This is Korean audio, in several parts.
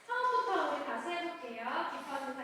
처음부터 우리 다시 해볼게요. 기뻐하는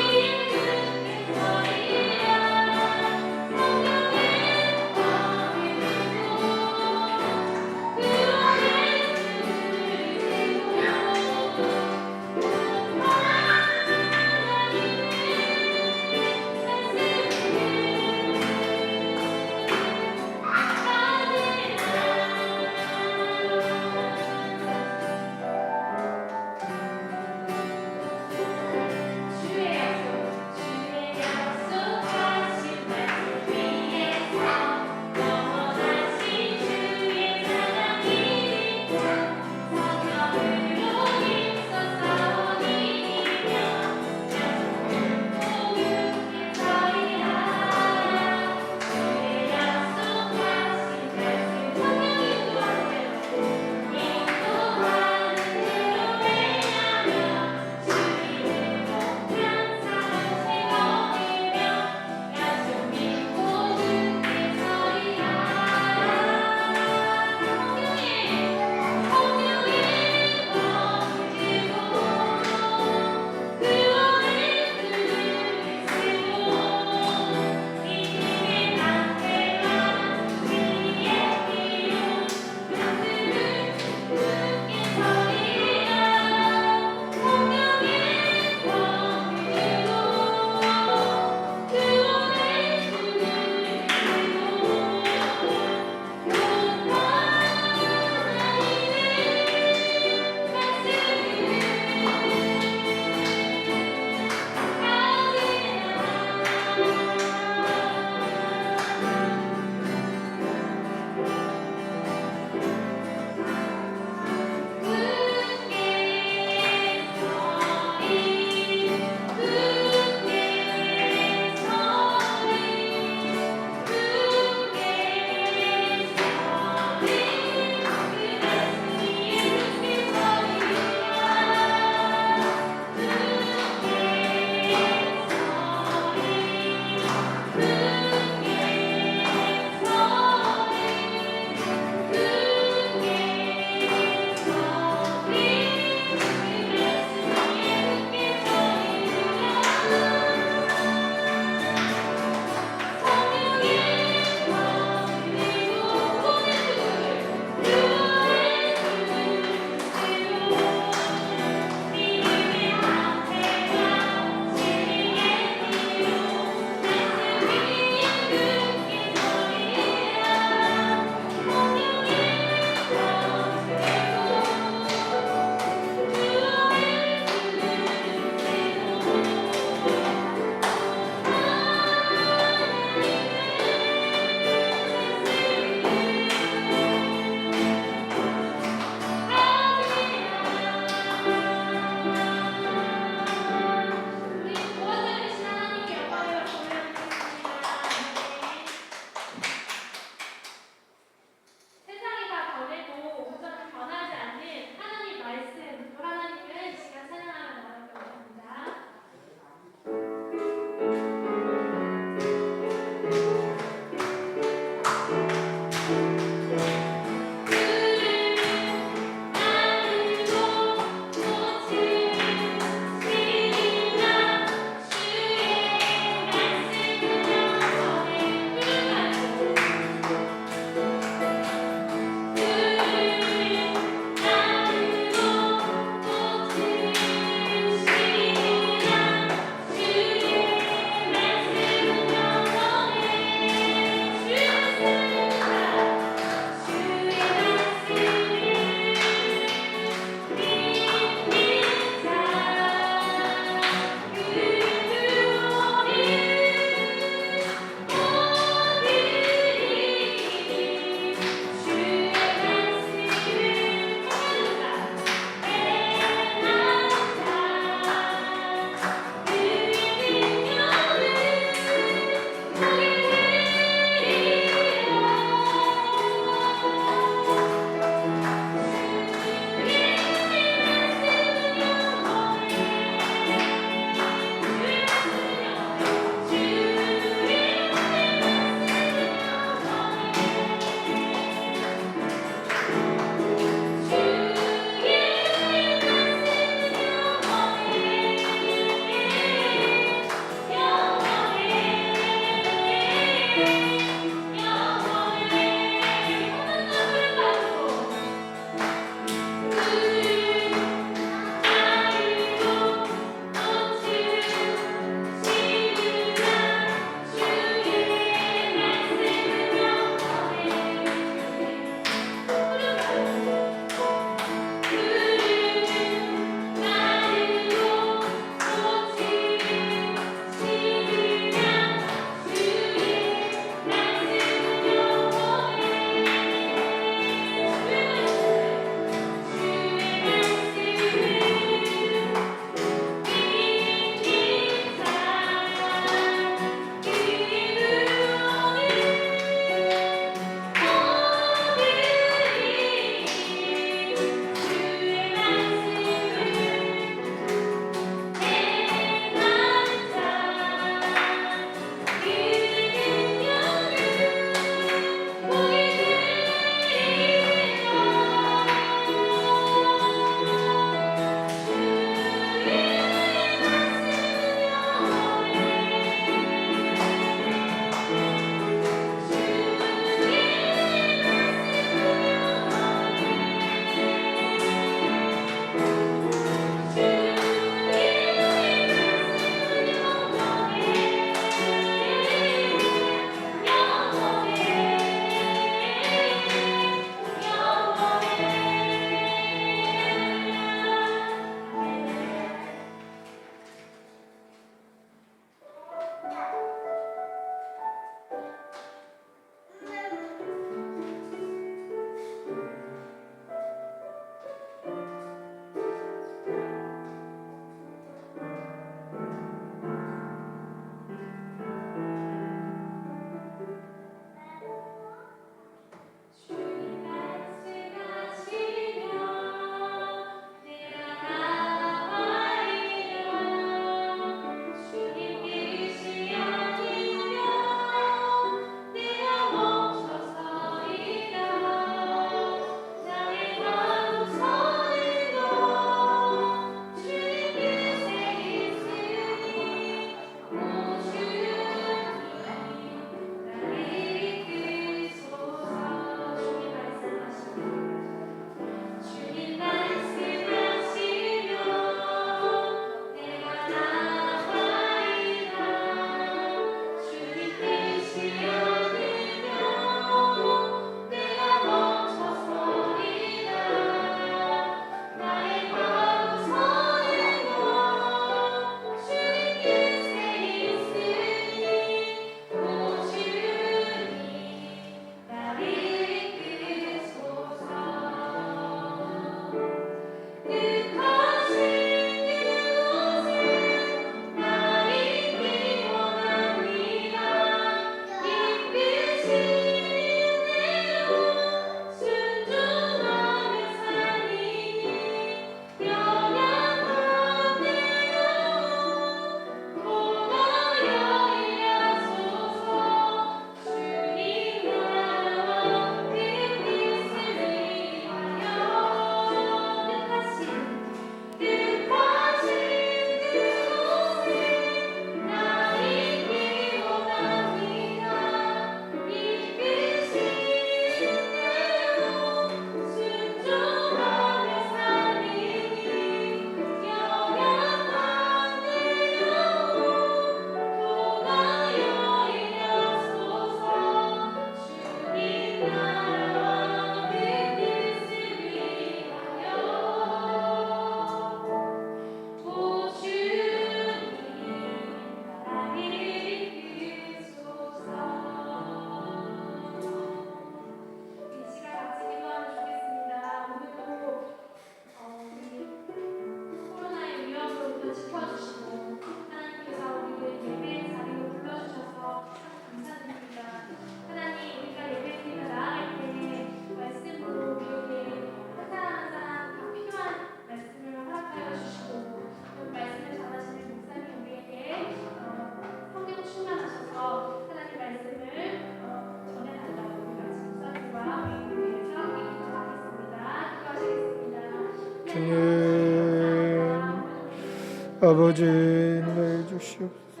아버지 인도해 주시옵소서.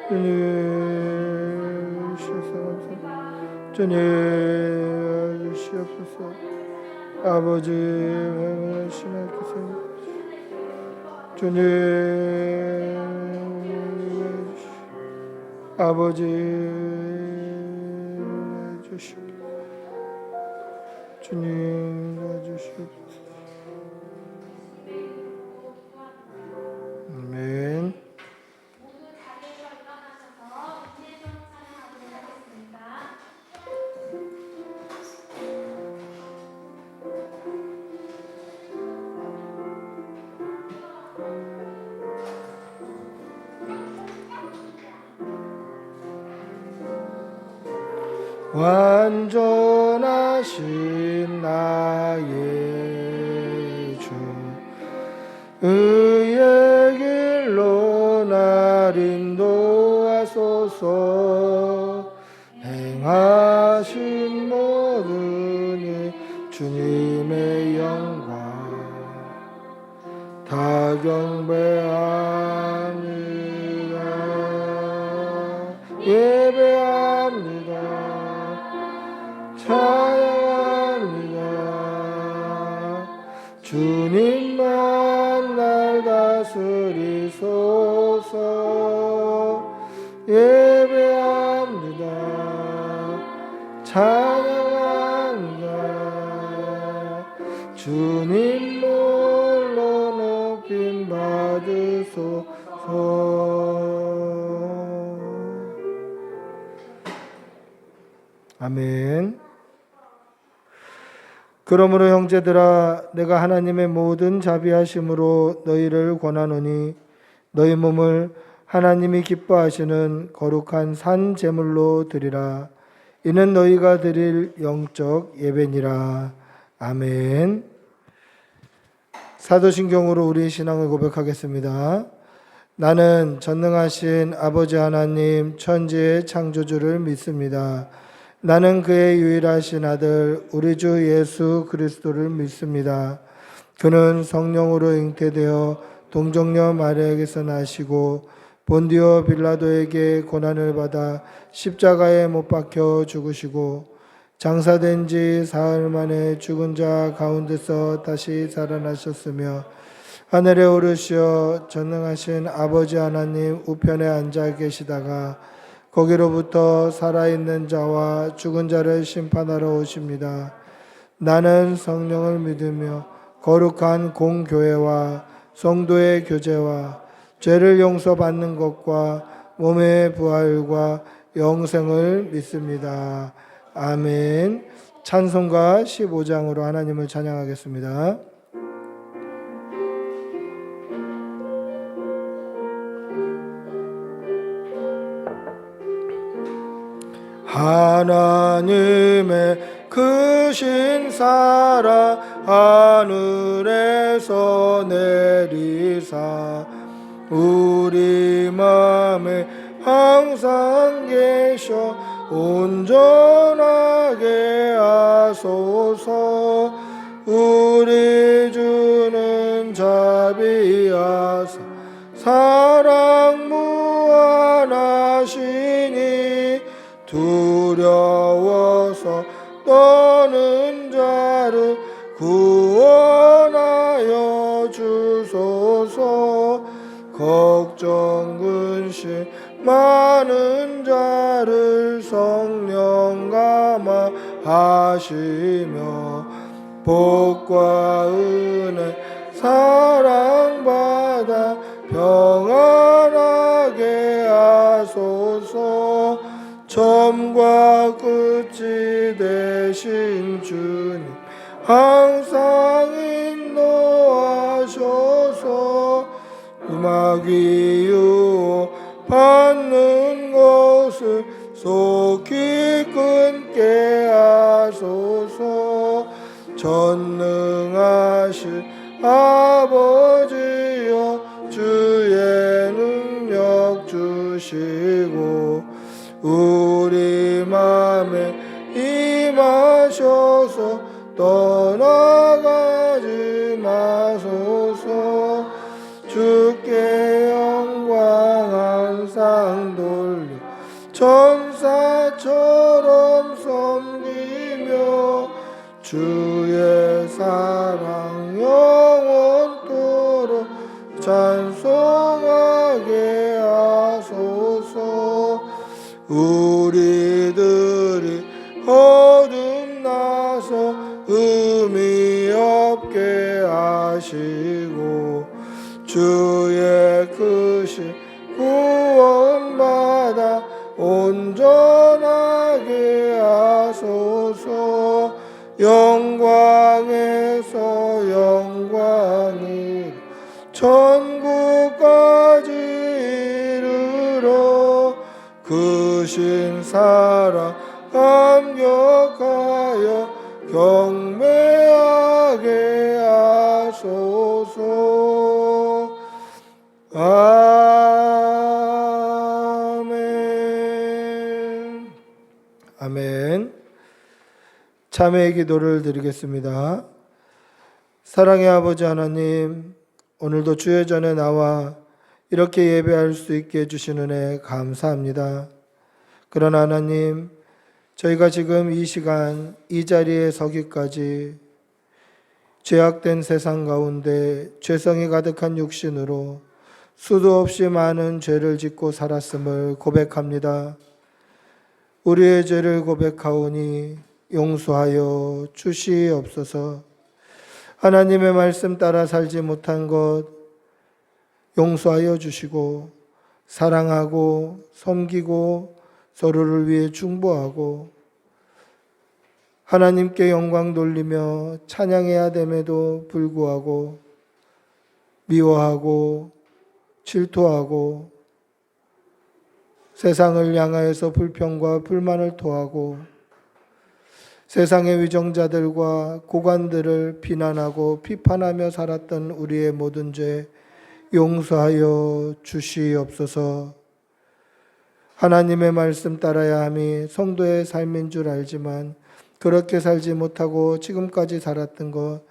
주님 주시옵소서. 주님 주시옵소서. 아버지 하신 하께서 주님 아버지 주시옵소서. 주님 주시옵소서. 아멘. 완전하신 나의 주 의의 길로 날 인도하소서. 행하신 모든 일 주님의 영광 다 경배합니다. 예배합니다. 찬양합니다. 주님만 날 다스리소서. 예배합니다. 찬양합니다. 주님 홀로 높임 받으소서. 아멘. 그러므로 형제들아, 내가 하나님의 모든 자비하심으로 너희를 권하노니 너희 몸을 하나님이 기뻐하시는 거룩한 산 제물로 드리라. 이는 너희가 드릴 영적 예배니라. 아멘. 사도신경으로 우리 신앙을 고백하겠습니다. 나는 전능하신 아버지 하나님 천지의 창조주를 믿습니다. 나는 그의 유일하신 아들 우리 주 예수 그리스도를 믿습니다. 그는 성령으로 잉태되어 동정녀 마리아에게서 나시고 본디오 빌라도에게 고난을 받아 십자가에 못 박혀 죽으시고 장사된 지 사흘 만에 죽은 자 가운데서 다시 살아나셨으며 하늘에 오르시어 전능하신 아버지 하나님 우편에 앉아 계시다가 거기로부터 살아있는 자와 죽은 자를 심판하러 오십니다. 나는 성령을 믿으며 거룩한 공교회와 성도의 교제와 죄를 용서받는 것과 몸의 부활과 영생을 믿습니다. 아멘. 찬송가 15장으로 하나님을 찬양하겠습니다. 하나님의 크신 사랑 하늘에서 내리사 우리 맘에 항상 계셔 온전하게 하소서. 우리 주는 자비하사 사랑 무한하시니 두려워서 떠는 자를 구원하여 주소서. 걱정 근심 많은 자를 성령 감화 하시며 복과 은혜 사랑받아 평안하게 하소서. 처음과 끝이 되신 주님 항상 인도하셔서 음악이 유혹 받는 것을 속히 끊게 하소서. 전능하신 아버지여 주의 능력 주시고 우리 맘에 임하셔서 떠나가지 마소서. 주께 세상 돌려 천사처럼 섬기며 주의 사랑 영원토록 찬송하게 하소서. 우리들이 거듭나서 의미 없게 하시고 주의 크신 구원받아 온전하게 하소서. 영광에서 영광으로 천국까지 이르러 크신 사랑 감격하여 경배하게 하소서. 아멘. 아멘. 참회의 기도를 드리겠습니다. 사랑의 아버지 하나님, 오늘도 주의 전에 나와 이렇게 예배할 수 있게 해주신 은혜 감사합니다. 그러나 하나님, 저희가 지금 이 시간 이 자리에 서기까지 죄악된 세상 가운데 죄성이 가득한 육신으로 수도 없이 많은 죄를 짓고 살았음을 고백합니다. 우리의 죄를 고백하오니 용서하여 주시옵소서. 하나님의 말씀 따라 살지 못한 것 용서하여 주시고 사랑하고 섬기고 서로를 위해 중보하고 하나님께 영광 돌리며 찬양해야 됨에도 불구하고 미워하고 질투하고 세상을 향하여서 불평과 불만을 토하고 세상의 위정자들과 고관들을 비난하고 비판하며 살았던 우리의 모든 죄 용서하여 주시옵소서. 하나님의 말씀 따라야 함이 성도의 삶인 줄 알지만 그렇게 살지 못하고 지금까지 살았던 것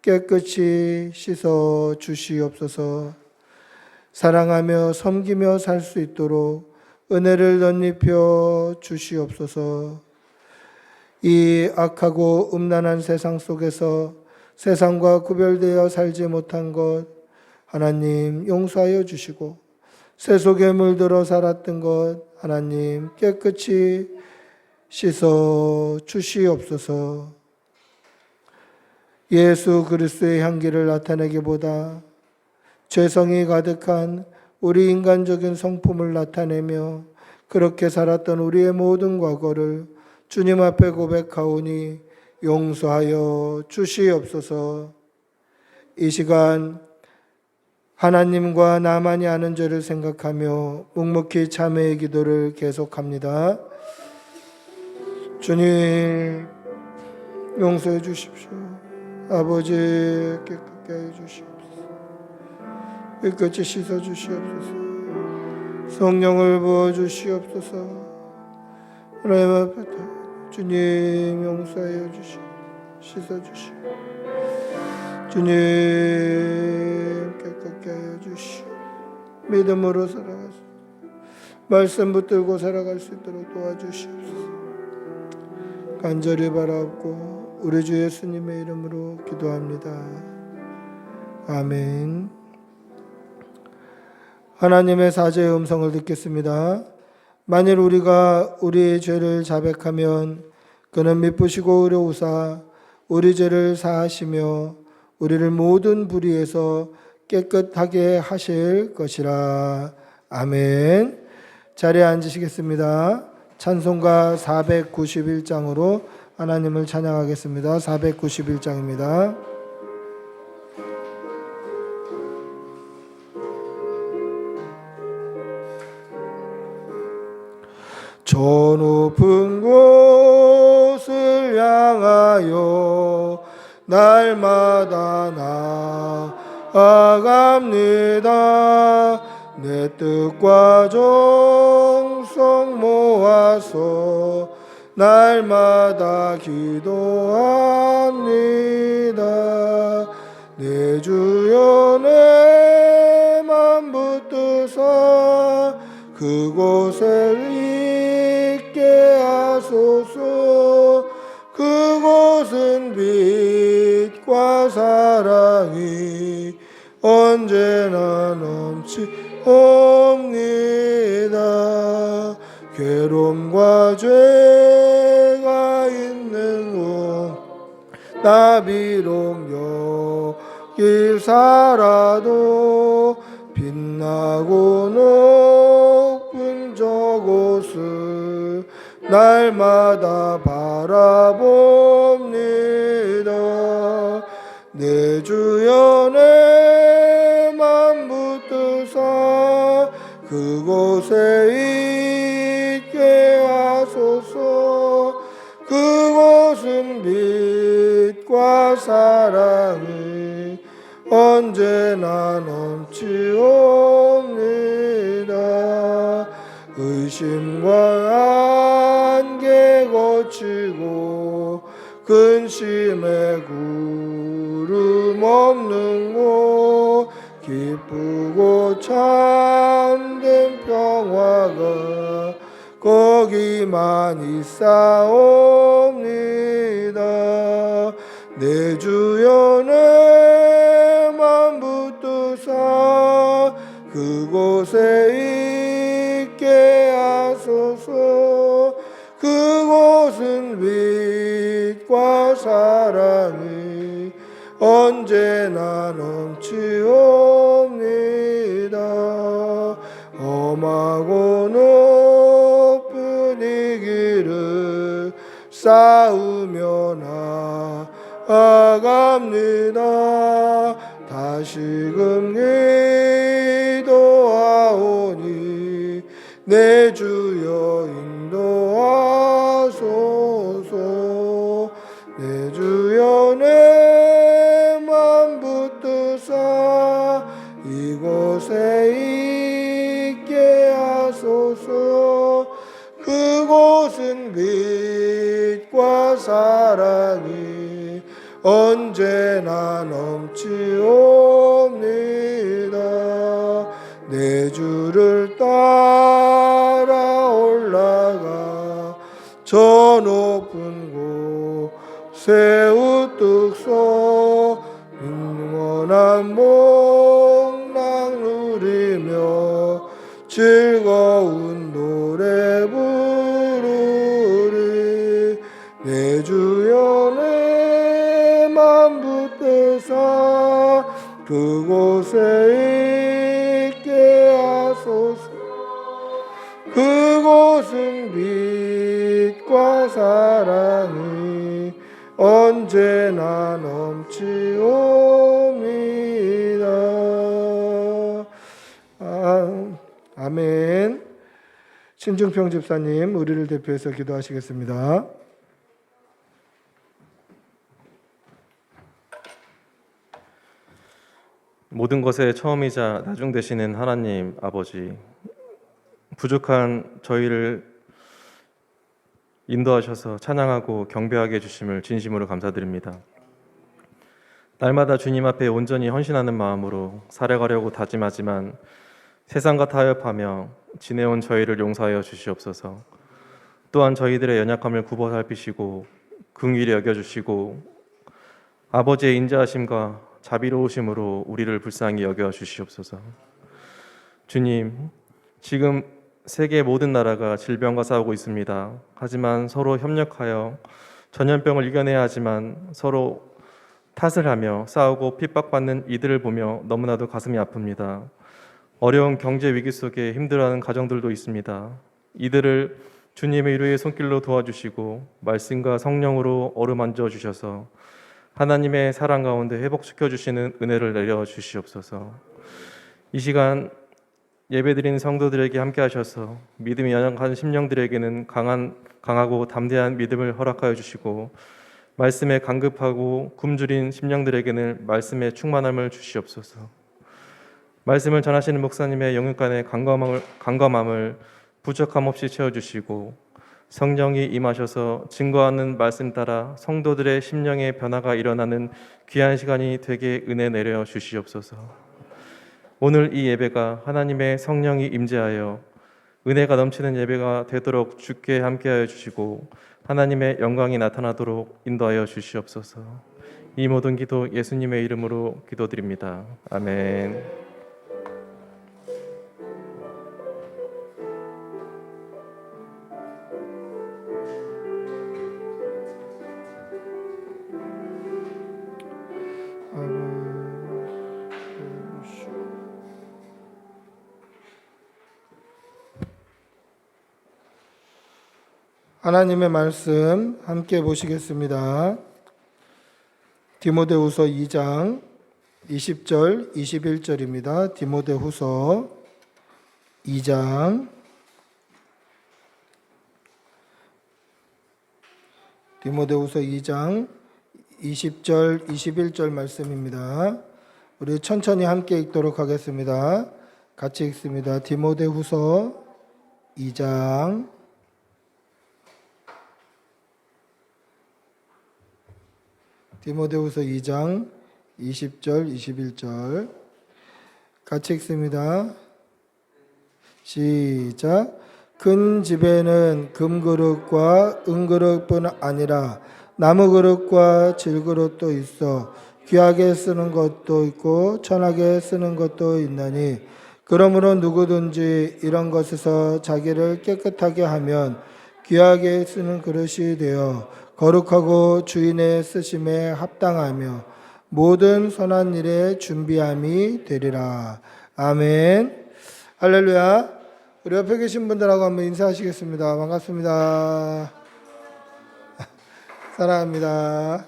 깨끗이 씻어 주시옵소서. 사랑하며 섬기며 살 수 있도록 은혜를 덧입혀 주시옵소서. 이 악하고 음란한 세상 속에서 세상과 구별되어 살지 못한 것 하나님 용서하여 주시고 새 속에 물들어 살았던 것 하나님 깨끗이 씻어 주시옵소서. 예수 그리스도의 향기를 나타내기보다 죄성이 가득한 우리 인간적인 성품을 나타내며 그렇게 살았던 우리의 모든 과거를 주님 앞에 고백하오니 용서하여 주시옵소서. 이 시간 하나님과 나만이 아는 죄를 생각하며 묵묵히 참회의 기도를 계속합니다. 주님 용서해 주십시오. 아버지 깨끗게 해 주시옵소서. 깨끗이 씻어 주시옵소서. 성령을 부어 주시옵소서. 하나님 앞에 주님 용서하여 주시옵소서. 씻어 주시옵소서. 주님 깨끗게 하여 주시오. 믿음으로 살아가서 말씀 붙들고 살아갈 수 있도록 도와주시옵소서. 간절히 바라옵고 우리 주 예수님의 이름으로 기도합니다. 아멘. 하나님의 사죄의 음성을 듣겠습니다. 만일 우리가 우리의 죄를 자백하면 그는 미쁘시고 의로우사 우리 죄를 사하시며 우리를 모든 불의에서 깨끗하게 하실 것이라. 아멘. 자리에 앉으시겠습니다. 찬송가 491장으로 하나님을 찬양하겠습니다. 491장입니다. 저 높은 곳을 향하여 날마다 나아갑니다. 내 뜻과 정성 모아서 날마다 기도합니다. 내 주여 내 맘 붙드사 그곳에 있게 하소서. 그곳은 빛과 사랑이 언제나 넘치옵니다. 괴로움과 죄가 있는 곳 나 비록 여길 살아도 빛나고 높은 저곳을 날마다 바라봅니다. 내 주여 내 맘 붙드사 그곳에 있게 하소서. 그곳은 빛과 사랑이 언제나 넘치옵니다. 의심과 안개 거치고 근심의 구름 없는 곳 기쁘고 참된 평화가 거기만 있사옵니다. 내 주여 내 맘 붙드사 그곳에 있게 하소서. 그곳은 빛과 사랑이 언제나 넘치옵니다. 험하고 높은 이 길을 싸우며 나아갑니다. 다시금 기도하오니 내 주여 인도하소서. 내 주여 내 맘 붙드사 이곳에 있게 하소서. 그곳은 빛과 사랑이 언제나 넘치옵니다. 내 주를 따라 올라가 저 높은 곳에 우뚝 서 영원한 복락 누리며 즐거운 노래 부르리. 내 주여 내 맘 붙드사 그곳에 있게 하소서. 그곳은 빛과 사랑이 언제나 넘치옵니다. 아멘. 신중평 집사님 우리를 대표해서 기도하시겠습니다. 모든 것의 처음이자 나중 되시는 하나님 아버지, 부족한 저희를 인도하셔서 찬양하고 경배하게 해주심을 진심으로 감사드립니다. 날마다 주님 앞에 온전히 헌신하는 마음으로 살아가려고 다짐하지만 세상과 타협하며 지내온 저희를 용서하여 주시옵소서. 또한 저희들의 연약함을 굽어 살피시고 긍휼히 여겨주시고 아버지의 인자하심과 자비로우심으로 우리를 불쌍히 여겨 주시옵소서. 주님, 지금 세계 모든 나라가 질병과 싸우고 있습니다. 하지만 서로 협력하여 전염병을 이겨내야 하지만 서로 탓을 하며 싸우고 핍박받는 이들을 보며 너무나도 가슴이 아픕니다. 어려운 경제 위기 속에 힘들어하는 가정들도 있습니다. 이들을 주님의 위로의 손길로 도와주시고 말씀과 성령으로 어루만져 주셔서 하나님의 사랑 가운데 회복시켜 주시는 은혜를 내려 주시옵소서. 이 시간 예배드리는 성도들에게 함께 하셔서 믿음이 연약한 심령들에게는 강하고 담대한 믿음을 허락하여 주시고 말씀에 간급하고 굶주린 심령들에게는 말씀의 충만함을 주시옵소서. 말씀을 전하시는 목사님의 영육간의 강건함을 부족함 없이 채워주시고 성령이 임하셔서 증거하는 말씀 따라 성도들의 심령의 변화가 일어나는 귀한 시간이 되게 은혜 내려 주시옵소서. 오늘 이 예배가 하나님의 성령이 임재하여 은혜가 넘치는 예배가 되도록 주께 함께하여 주시고 하나님의 영광이 나타나도록 인도하여 주시옵소서. 이 모든 기도 예수님의 이름으로 기도드립니다. 아멘. 하나님의 말씀 함께 보시겠습니다. 디모데후서 2장 20절 21절입니다. 디모데후서 2장 20절 21절 말씀입니다. 우리 천천히 함께 읽도록 하겠습니다. 같이 읽습니다. 디모데후서 2장 20절 21절 같이 읽습니다. 시작. 큰 집에는 금그릇과 은그릇뿐 아니라 나무그릇과 질그릇도 있어 귀하게 쓰는 것도 있고 천하게 쓰는 것도 있나니 그러므로 누구든지 이런 것에서 자기를 깨끗하게 하면 귀하게 쓰는 그릇이 되어 거룩하고 주인의 쓰심에 합당하며 모든 선한 일에 준비함이 되리라. 아멘. 할렐루야. 우리 옆에 계신 분들하고 한번 인사하시겠습니다. 반갑습니다. 사랑합니다.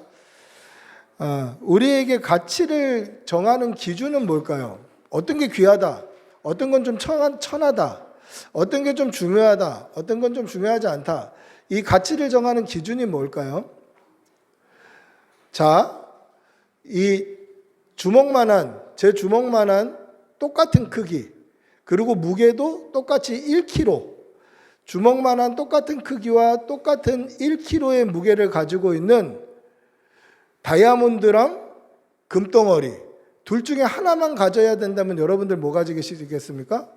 우리에게 가치를 정하는 기준은 뭘까요? 어떤 게 귀하다, 어떤 건 좀 천하다, 어떤 게 좀 중요하다, 어떤 건 좀 중요하지 않다. 이 가치를 정하는 기준이 뭘까요? 자, 이 제 주먹만한 똑같은 크기, 그리고 무게도 똑같이 1kg, 주먹만한 똑같은 크기와 똑같은 1kg의 무게를 가지고 있는 다이아몬드랑 금덩어리, 둘 중에 하나만 가져야 된다면 여러분들 뭐 가지시겠습니까?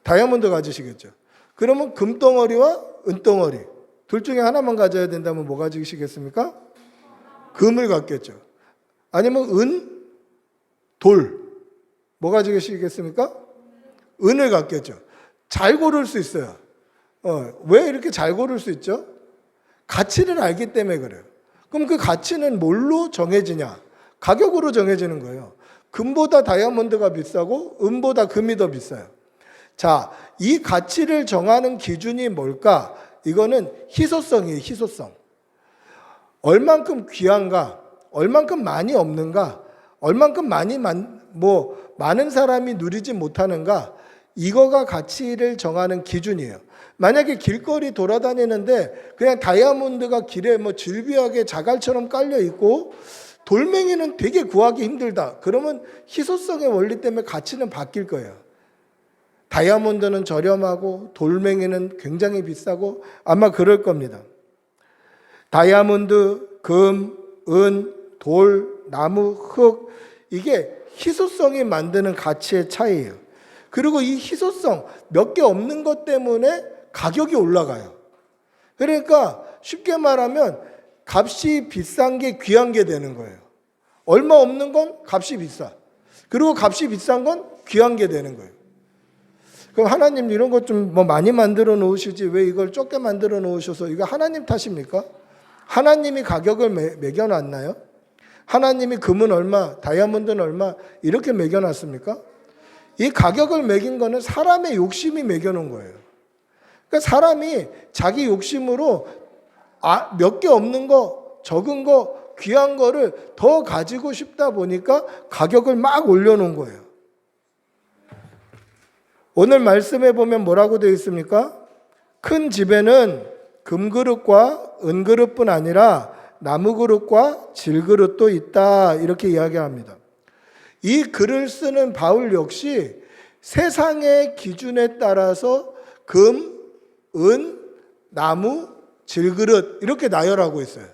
다이아몬드 가지시겠죠. 그러면 금덩어리와 은덩어리, 둘 중에 하나만 가져야 된다면 뭐 가지시겠습니까? 금을 갖겠죠. 아니면 돌, 뭐 가지시겠습니까? 은을 갖겠죠. 잘 고를 수 있어요. 왜 이렇게 잘 고를 수 있죠? 가치를 알기 때문에 그래요. 그럼 그 가치는 뭘로 정해지냐? 가격으로 정해지는 거예요. 금보다 다이아몬드가 비싸고 은보다 금이 더 비싸요. 자, 이 가치를 정하는 기준이 뭘까? 이거는 희소성이에요. 희소성. 얼만큼 귀한가? 얼만큼 많이 없는가? 얼만큼 많은 사람이 누리지 못하는가? 이거가 가치를 정하는 기준이에요. 만약에 길거리 돌아다니는데 그냥 다이아몬드가 길에 질비하게 자갈처럼 깔려 있고 돌멩이는 되게 구하기 힘들다. 그러면 희소성의 원리 때문에 가치는 바뀔 거예요. 다이아몬드는 저렴하고 돌멩이는 굉장히 비싸고 아마 그럴 겁니다. 다이아몬드, 금, 은, 돌, 나무, 흙, 이게 희소성이 만드는 가치의 차이예요. 그리고 이 희소성, 몇 개 없는 것 때문에 가격이 올라가요. 그러니까 쉽게 말하면 값이 비싼 게 귀한 게 되는 거예요. 얼마 없는 건 값이 비싸. 그리고 값이 비싼 건 귀한 게 되는 거예요. 그럼 하나님 이런 것 좀 많이 만들어 놓으시지 왜 이걸 적게 만들어 놓으셔서 이거 하나님 탓입니까? 하나님이 가격을 매겨놨나요? 하나님이 금은 얼마, 다이아몬드는 얼마 이렇게 매겨놨습니까? 이 가격을 매긴 거는 사람의 욕심이 매겨놓은 거예요. 그러니까 사람이 자기 욕심으로 몇 개 없는 거, 적은 거, 귀한 거를 더 가지고 싶다 보니까 가격을 막 올려놓은 거예요. 오늘 말씀에 보면 뭐라고 되어 있습니까? 큰 집에는 금그릇과 은그릇뿐 아니라 나무그릇과 질그릇도 있다. 이렇게 이야기합니다. 이 글을 쓰는 바울 역시 세상의 기준에 따라서 금, 은, 나무, 질그릇 이렇게 나열하고 있어요.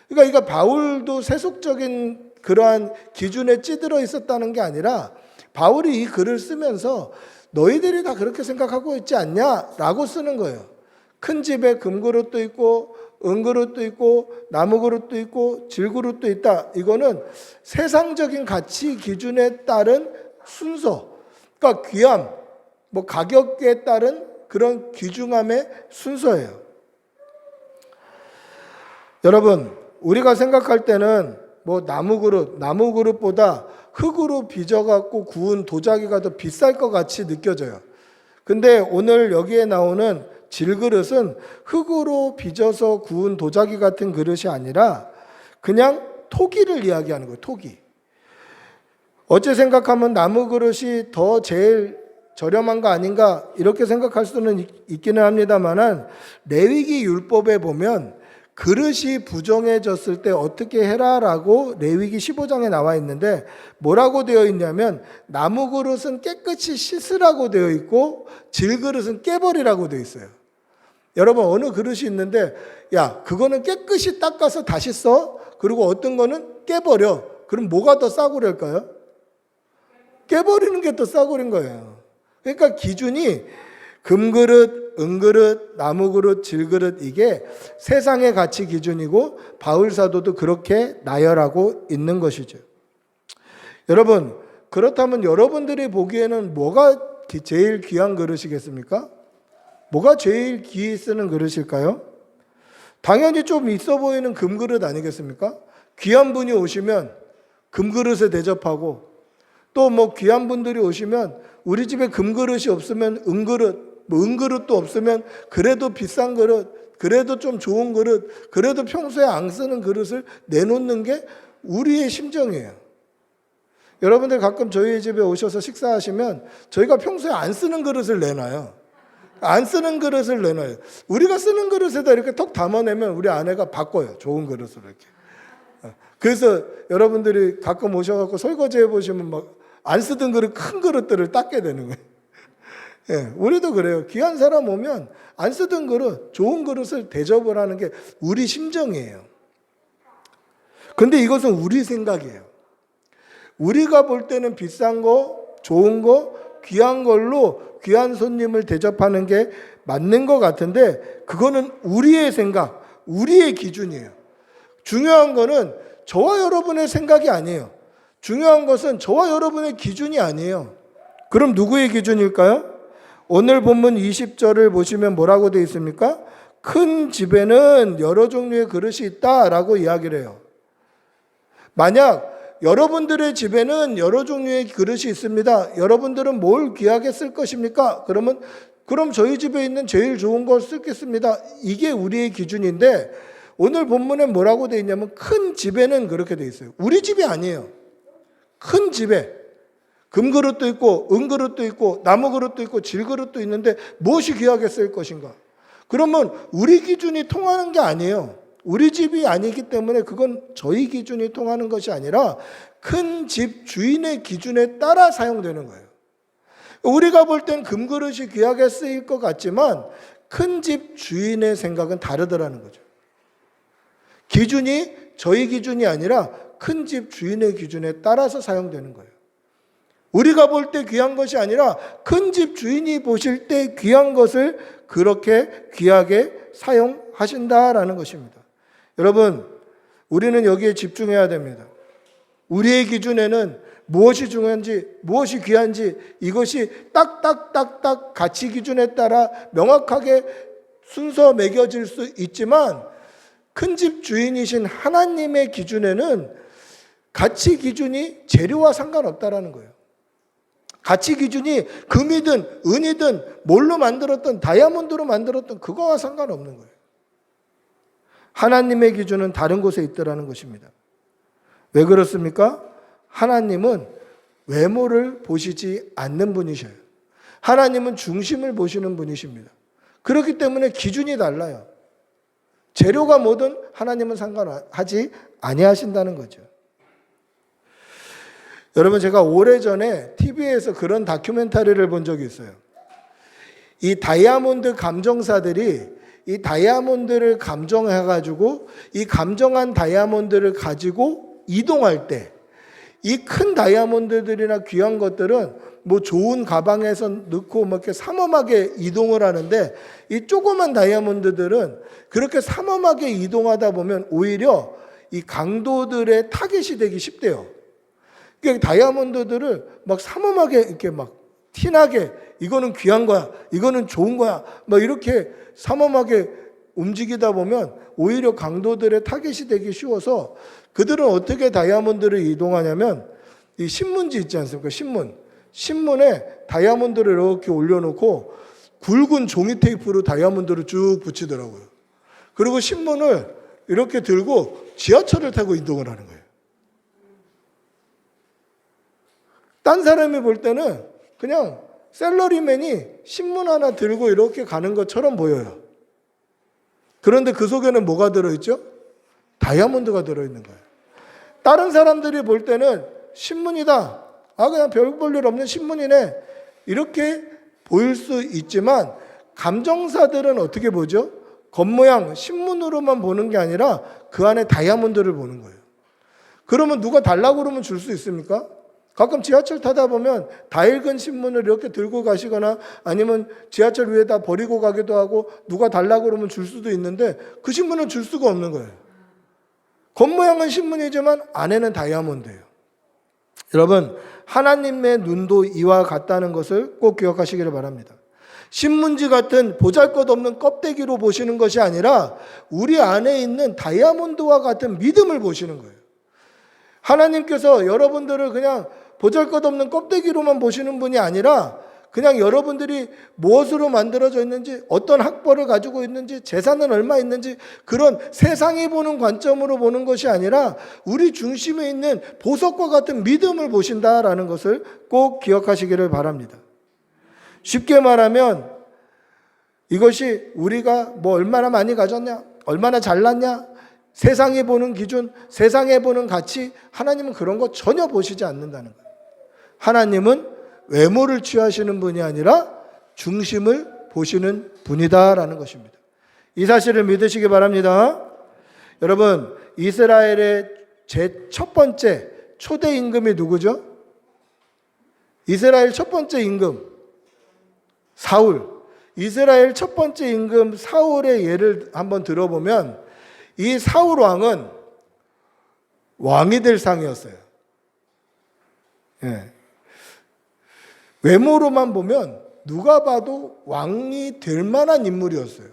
그러니까 바울도 세속적인 그러한 기준에 찌들어 있었다는 게 아니라 바울이 이 글을 쓰면서 너희들이 다 그렇게 생각하고 있지 않냐라고 쓰는 거예요. 큰 집에 금그릇도 있고 은그릇도 있고 나무그릇도 있고 질그릇도 있다. 이거는 세상적인 가치 기준에 따른 순서, 그러니까 귀함, 뭐 가격에 따른 그런 귀중함의 순서예요. 여러분, 우리가 생각할 때는 뭐 나무그릇보다 흙으로 빚어갖고 구운 도자기가 더 비쌀 것 같이 느껴져요. 근데 오늘 여기에 나오는 질그릇은 흙으로 빚어서 구운 도자기 같은 그릇이 아니라 그냥 토기를 이야기하는 거예요. 토기. 어째 생각하면 나무 그릇이 더 제일 저렴한 거 아닌가 이렇게 생각할 수는 있기는 합니다만은 레위기 율법에 보면 그릇이 부정해졌을 때 어떻게 해라라고 레위기 15장에 나와 있는데 뭐라고 되어 있냐면 나무 그릇은 깨끗이 씻으라고 되어 있고 질그릇은 깨버리라고 되어 있어요. 여러분 어느 그릇이 있는데 야 그거는 깨끗이 닦아서 다시 써? 그리고 어떤 거는 깨버려. 그럼 뭐가 더 싸구려일까요? 깨버리는 게 더 싸구려인 거예요. 그러니까 기준이 금그릇, 은그릇, 나무그릇, 질그릇 이게 세상의 가치 기준이고 바울 사도도 그렇게 나열하고 있는 것이죠. 여러분 그렇다면 여러분들이 보기에는 뭐가 제일 귀한 그릇이겠습니까? 뭐가 제일 귀히 쓰는 그릇일까요? 당연히 좀 있어 보이는 금그릇 아니겠습니까? 귀한 분이 오시면 금그릇에 대접하고 또 뭐 귀한 분들이 오시면 우리 집에 금그릇이 없으면 은그릇, 뭐 은그릇도 없으면 그래도 비싼 그릇, 그래도 좀 좋은 그릇, 그래도 평소에 안 쓰는 그릇을 내놓는 게 우리의 심정이에요. 여러분들 가끔 저희 집에 오셔서 식사하시면 저희가 평소에 안 쓰는 그릇을 내놔요. 안 쓰는 그릇을 내놔요. 우리가 쓰는 그릇에다 이렇게 턱 담아내면 우리 아내가 바꿔요. 좋은 그릇으로 이렇게. 그래서 여러분들이 가끔 오셔갖고 설거지 해보시면 막 안 쓰던 그릇, 큰 그릇들을 닦게 되는 거예요. 예, 우리도 그래요. 귀한 사람 오면 안 쓰던 그릇, 좋은 그릇을 대접을 하는 게 우리 심정이에요. 근데 이것은 우리 생각이에요. 우리가 볼 때는 비싼 거, 좋은 거, 귀한 걸로 귀한 손님을 대접하는 게 맞는 것 같은데 그거는 우리의 생각, 우리의 기준이에요. 중요한 거는 저와 여러분의 생각이 아니에요. 중요한 것은 저와 여러분의 기준이 아니에요. 그럼 누구의 기준일까요? 오늘 본문 20절을 보시면 뭐라고 되어 있습니까? 큰 집에는 여러 종류의 그릇이 있다라고 이야기를 해요. 만약 여러분들의 집에는 여러 종류의 그릇이 있습니다. 여러분들은 뭘 귀하게 쓸 것입니까? 그럼 저희 집에 있는 제일 좋은 걸 쓰겠습니다. 이게 우리의 기준인데 오늘 본문에 뭐라고 되어 있냐면 큰 집에는 그렇게 되어 있어요. 우리 집이 아니에요. 큰 집에 금그릇도 있고 은그릇도 있고 나무그릇도 있고 질그릇도 있는데 무엇이 귀하게 쓸 것인가? 그러면 우리 기준이 통하는 게 아니에요. 우리 집이 아니기 때문에 그건 저희 기준이 통하는 것이 아니라 큰 집 주인의 기준에 따라 사용되는 거예요. 우리가 볼 땐 금그릇이 귀하게 쓰일 것 같지만 큰 집 주인의 생각은 다르더라는 거죠. 기준이 저희 기준이 아니라 큰 집 주인의 기준에 따라서 사용되는 거예요. 우리가 볼 때 귀한 것이 아니라 큰 집 주인이 보실 때 귀한 것을 그렇게 귀하게 사용하신다라는 것입니다. 여러분, 우리는 여기에 집중해야 됩니다. 우리의 기준에는 무엇이 중요한지, 무엇이 귀한지 이것이 딱딱딱딱 가치 기준에 따라 명확하게 순서 매겨질 수 있지만 큰 집 주인이신 하나님의 기준에는 가치 기준이 재료와 상관없다라는 거예요. 가치 기준이 금이든 은이든 뭘로 만들었던 다이아몬드로 만들었던 그거와 상관없는 거예요. 하나님의 기준은 다른 곳에 있더라는 것입니다. 왜 그렇습니까? 하나님은 외모를 보시지 않는 분이셔요. 하나님은 중심을 보시는 분이십니다. 그렇기 때문에 기준이 달라요. 재료가 뭐든 하나님은 상관하지 아니하신다는 거죠. 여러분 제가 오래전에 TV에서 그런 다큐멘터리를 본 적이 있어요. 이 다이아몬드 감정사들이 이 다이아몬드를 감정해가지고 이 감정한 다이아몬드를 가지고 이동할 때 이 큰 다이아몬드들이나 귀한 것들은 뭐 좋은 가방에서 넣고 뭐 이렇게 삼엄하게 이동을 하는데, 이 조그만 다이아몬드들은 그렇게 삼엄하게 이동하다 보면 오히려 이 강도들의 타겟이 되기 쉽대요. 그러니까 다이아몬드들을 막 삼엄하게 이렇게 막 티나게, 이거는 귀한 거야, 이거는 좋은 거야, 막 이렇게 삼엄하게 움직이다 보면 오히려 강도들의 타겟이 되기 쉬워서, 그들은 어떻게 다이아몬드를 이동하냐면, 이 신문지 있지 않습니까? 신문에 다이아몬드를 이렇게 올려놓고 굵은 종이 테이프로 다이아몬드를 쭉 붙이더라고요. 그리고 신문을 이렇게 들고 지하철을 타고 이동을 하는 거예요. 딴 사람이 볼 때는 그냥 셀러리맨이 신문 하나 들고 이렇게 가는 것처럼 보여요. 그런데 그 속에는 뭐가 들어있죠? 다이아몬드가 들어있는 거예요. 다른 사람들이 볼 때는 신문이다, 그냥 별 볼 일 없는 신문이네, 이렇게 보일 수 있지만, 감정사들은 어떻게 보죠? 겉모양 신문으로만 보는 게 아니라 그 안에 다이아몬드를 보는 거예요. 그러면 누가 달라고 그러면 줄 수 있습니까? 가끔 지하철 타다 보면 다 읽은 신문을 이렇게 들고 가시거나 아니면 지하철 위에다 버리고 가기도 하고, 누가 달라고 그러면 줄 수도 있는데 그 신문은 줄 수가 없는 거예요. 겉모양은 신문이지만 안에는 다이아몬드예요. 여러분, 하나님의 눈도 이와 같다는 것을 꼭 기억하시기를 바랍니다. 신문지 같은 보잘것없는 껍데기로 보시는 것이 아니라 우리 안에 있는 다이아몬드와 같은 믿음을 보시는 거예요. 하나님께서 여러분들을 그냥 보잘것없는 껍데기로만 보시는 분이 아니라, 그냥 여러분들이 무엇으로 만들어져 있는지, 어떤 학벌을 가지고 있는지, 재산은 얼마 있는지, 그런 세상이 보는 관점으로 보는 것이 아니라 우리 중심에 있는 보석과 같은 믿음을 보신다라는 것을 꼭 기억하시기를 바랍니다. 쉽게 말하면 이것이 우리가 뭐 얼마나 많이 가졌냐, 얼마나 잘났냐, 세상이 보는 기준, 세상에 보는 가치, 하나님은 그런 거 전혀 보시지 않는다는 거예요. 하나님은 외모를 취하시는 분이 아니라 중심을 보시는 분이다라는 것입니다. 이 사실을 믿으시기 바랍니다. 여러분, 이스라엘의 첫 번째 초대 임금이 누구죠? 이스라엘 첫 번째 임금 사울. 이스라엘 첫 번째 임금 사울의 예를 한번 들어보면, 이 사울 왕은 왕이 될 상이었어요. 예. 외모로만 보면 누가 봐도 왕이 될 만한 인물이었어요.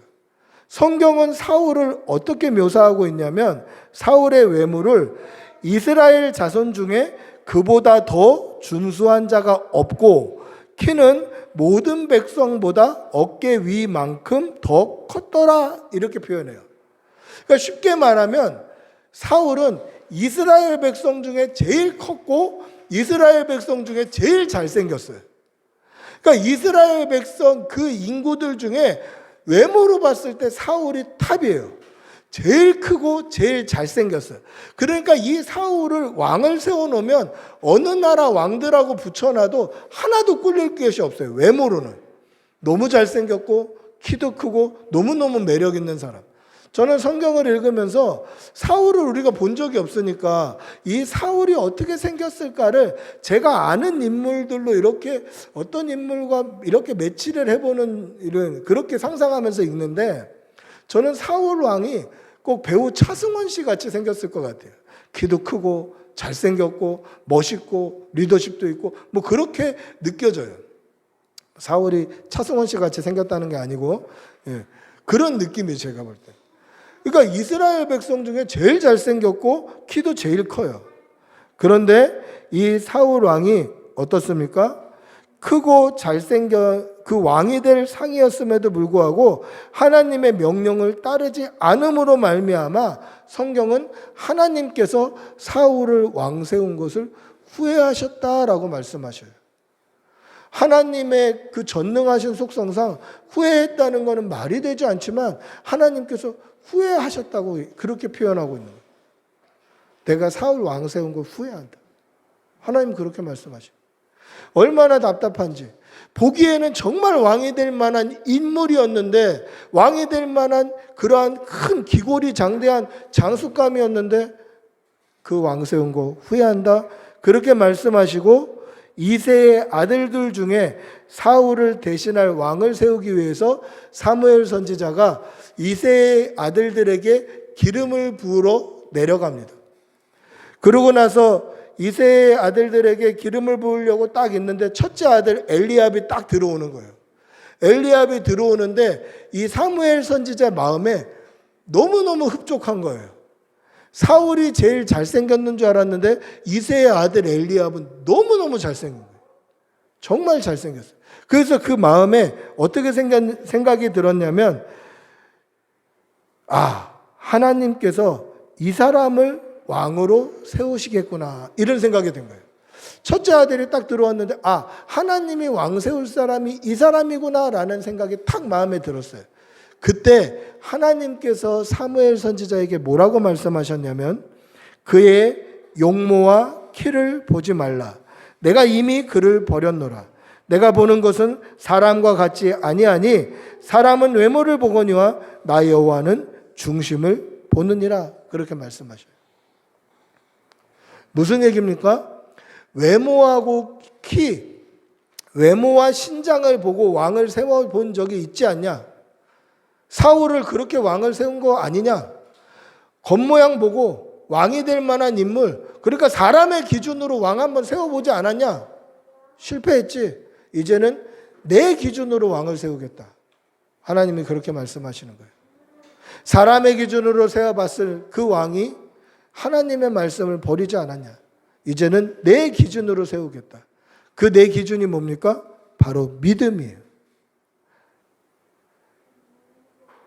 성경은 사울을 어떻게 묘사하고 있냐면, 사울의 외모를 이스라엘 자손 중에 그보다 더 준수한 자가 없고 키는 모든 백성보다 어깨 위만큼 더 컸더라, 이렇게 표현해요. 그러니까 쉽게 말하면 사울은 이스라엘 백성 중에 제일 컸고 이스라엘 백성 중에 제일 잘생겼어요. 그러니까 이스라엘 백성 그 인구들 중에 외모로 봤을 때 사울이 탑이에요. 제일 크고 제일 잘생겼어요. 그러니까 이 사울을 왕을 세워놓으면 어느 나라 왕들하고 붙여놔도 하나도 꿀릴 것이 없어요. 외모로는 너무 잘생겼고 키도 크고 너무너무 매력 있는 사람. 저는 성경을 읽으면서 사울을 우리가 본 적이 없으니까 이 사울이 어떻게 생겼을까를 제가 아는 인물들로 이렇게 어떤 인물과 이렇게 매치를 해보는 이런, 그렇게 상상하면서 읽는데, 저는 사울 왕이 꼭 배우 차승원 씨 같이 생겼을 것 같아요. 키도 크고 잘생겼고 멋있고 리더십도 있고 뭐 그렇게 느껴져요. 사울이 차승원 씨 같이 생겼다는 게 아니고, 그런 느낌이에요, 제가 볼 때. 그러니까 이스라엘 백성 중에 제일 잘생겼고 키도 제일 커요. 그런데 이 사울 왕이 어떻습니까? 크고 그 왕이 될 상이었음에도 불구하고 하나님의 명령을 따르지 않음으로 말미암아 성경은 하나님께서 사울을 왕 세운 것을 후회하셨다라고 말씀하셔요. 하나님의 그 전능하신 속성상 후회했다는 것은 말이 되지 않지만 하나님께서 후회하셨다고 그렇게 표현하고 있는 거예요. 내가 사울 왕 세운 걸 후회한다. 하나님 그렇게 말씀하셔요. 얼마나 답답한지. 보기에는 정말 왕이 될 만한 인물이었는데, 왕이 될 만한 그러한 큰 기골이 장대한 장수감이었는데 그 왕 세운 거 후회한다. 그렇게 말씀하시고 이새의 아들들 중에 사울을 대신할 왕을 세우기 위해서 사무엘 선지자가 이새의 아들들에게 기름을 부으러 내려갑니다. 그러고 나서 이새의 아들들에게 기름을 부으려고 딱 있는데 첫째 아들 엘리압이 딱 들어오는 거예요. 엘리압이 들어오는데 이 사무엘 선지자 마음에 너무너무 흡족한 거예요. 사울이 제일 잘생겼는 줄 알았는데 이새의 아들 엘리압은 너무너무 잘생긴 거예요. 정말 잘생겼어요. 그래서 그 마음에 어떻게 생각이 들었냐면, 하나님께서 이 사람을 왕으로 세우시겠구나, 이런 생각이 든 거예요. 첫째 아들이 딱 들어왔는데 하나님이 왕 세울 사람이 이 사람이구나 라는 생각이 탁 마음에 들었어요. 그때 하나님께서 사무엘 선지자에게 뭐라고 말씀하셨냐면, 그의 용모와 키를 보지 말라. 내가 이미 그를 버렸노라. 내가 보는 것은 사람과 같지 아니하니 사람은 외모를 보거니와 나 여호와는 중심을 보느니라. 그렇게 말씀하셔요. 무슨 얘기입니까? 외모하고 키, 외모와 신장을 보고 왕을 세워본 적이 있지 않냐? 사울을 그렇게 왕을 세운 거 아니냐? 겉모양 보고 왕이 될 만한 인물, 그러니까 사람의 기준으로 왕 한번 세워보지 않았냐? 실패했지. 이제는 내 기준으로 왕을 세우겠다. 하나님이 그렇게 말씀하시는 거예요. 사람의 기준으로 세워봤을 그 왕이 하나님의 말씀을 버리지 않았냐? 이제는 내 기준으로 세우겠다. 그 내 기준이 뭡니까? 바로 믿음이에요.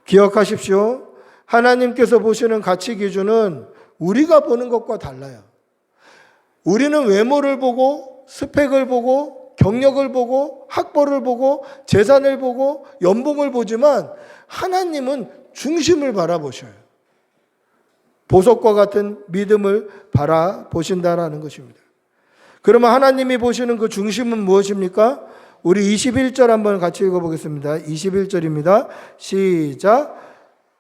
기억하십시오. 하나님께서 보시는 가치 기준은 우리가 보는 것과 달라요. 우리는 외모를 보고, 스펙을 보고, 경력을 보고, 학벌을 보고, 재산을 보고, 연봉을 보지만 하나님은 중심을 바라보셔요. 보석과 같은 믿음을 바라보신다라는 것입니다. 그러면 하나님이 보시는 그 중심은 무엇입니까? 우리 21절 한번 같이 읽어보겠습니다. 21절입니다. 시작.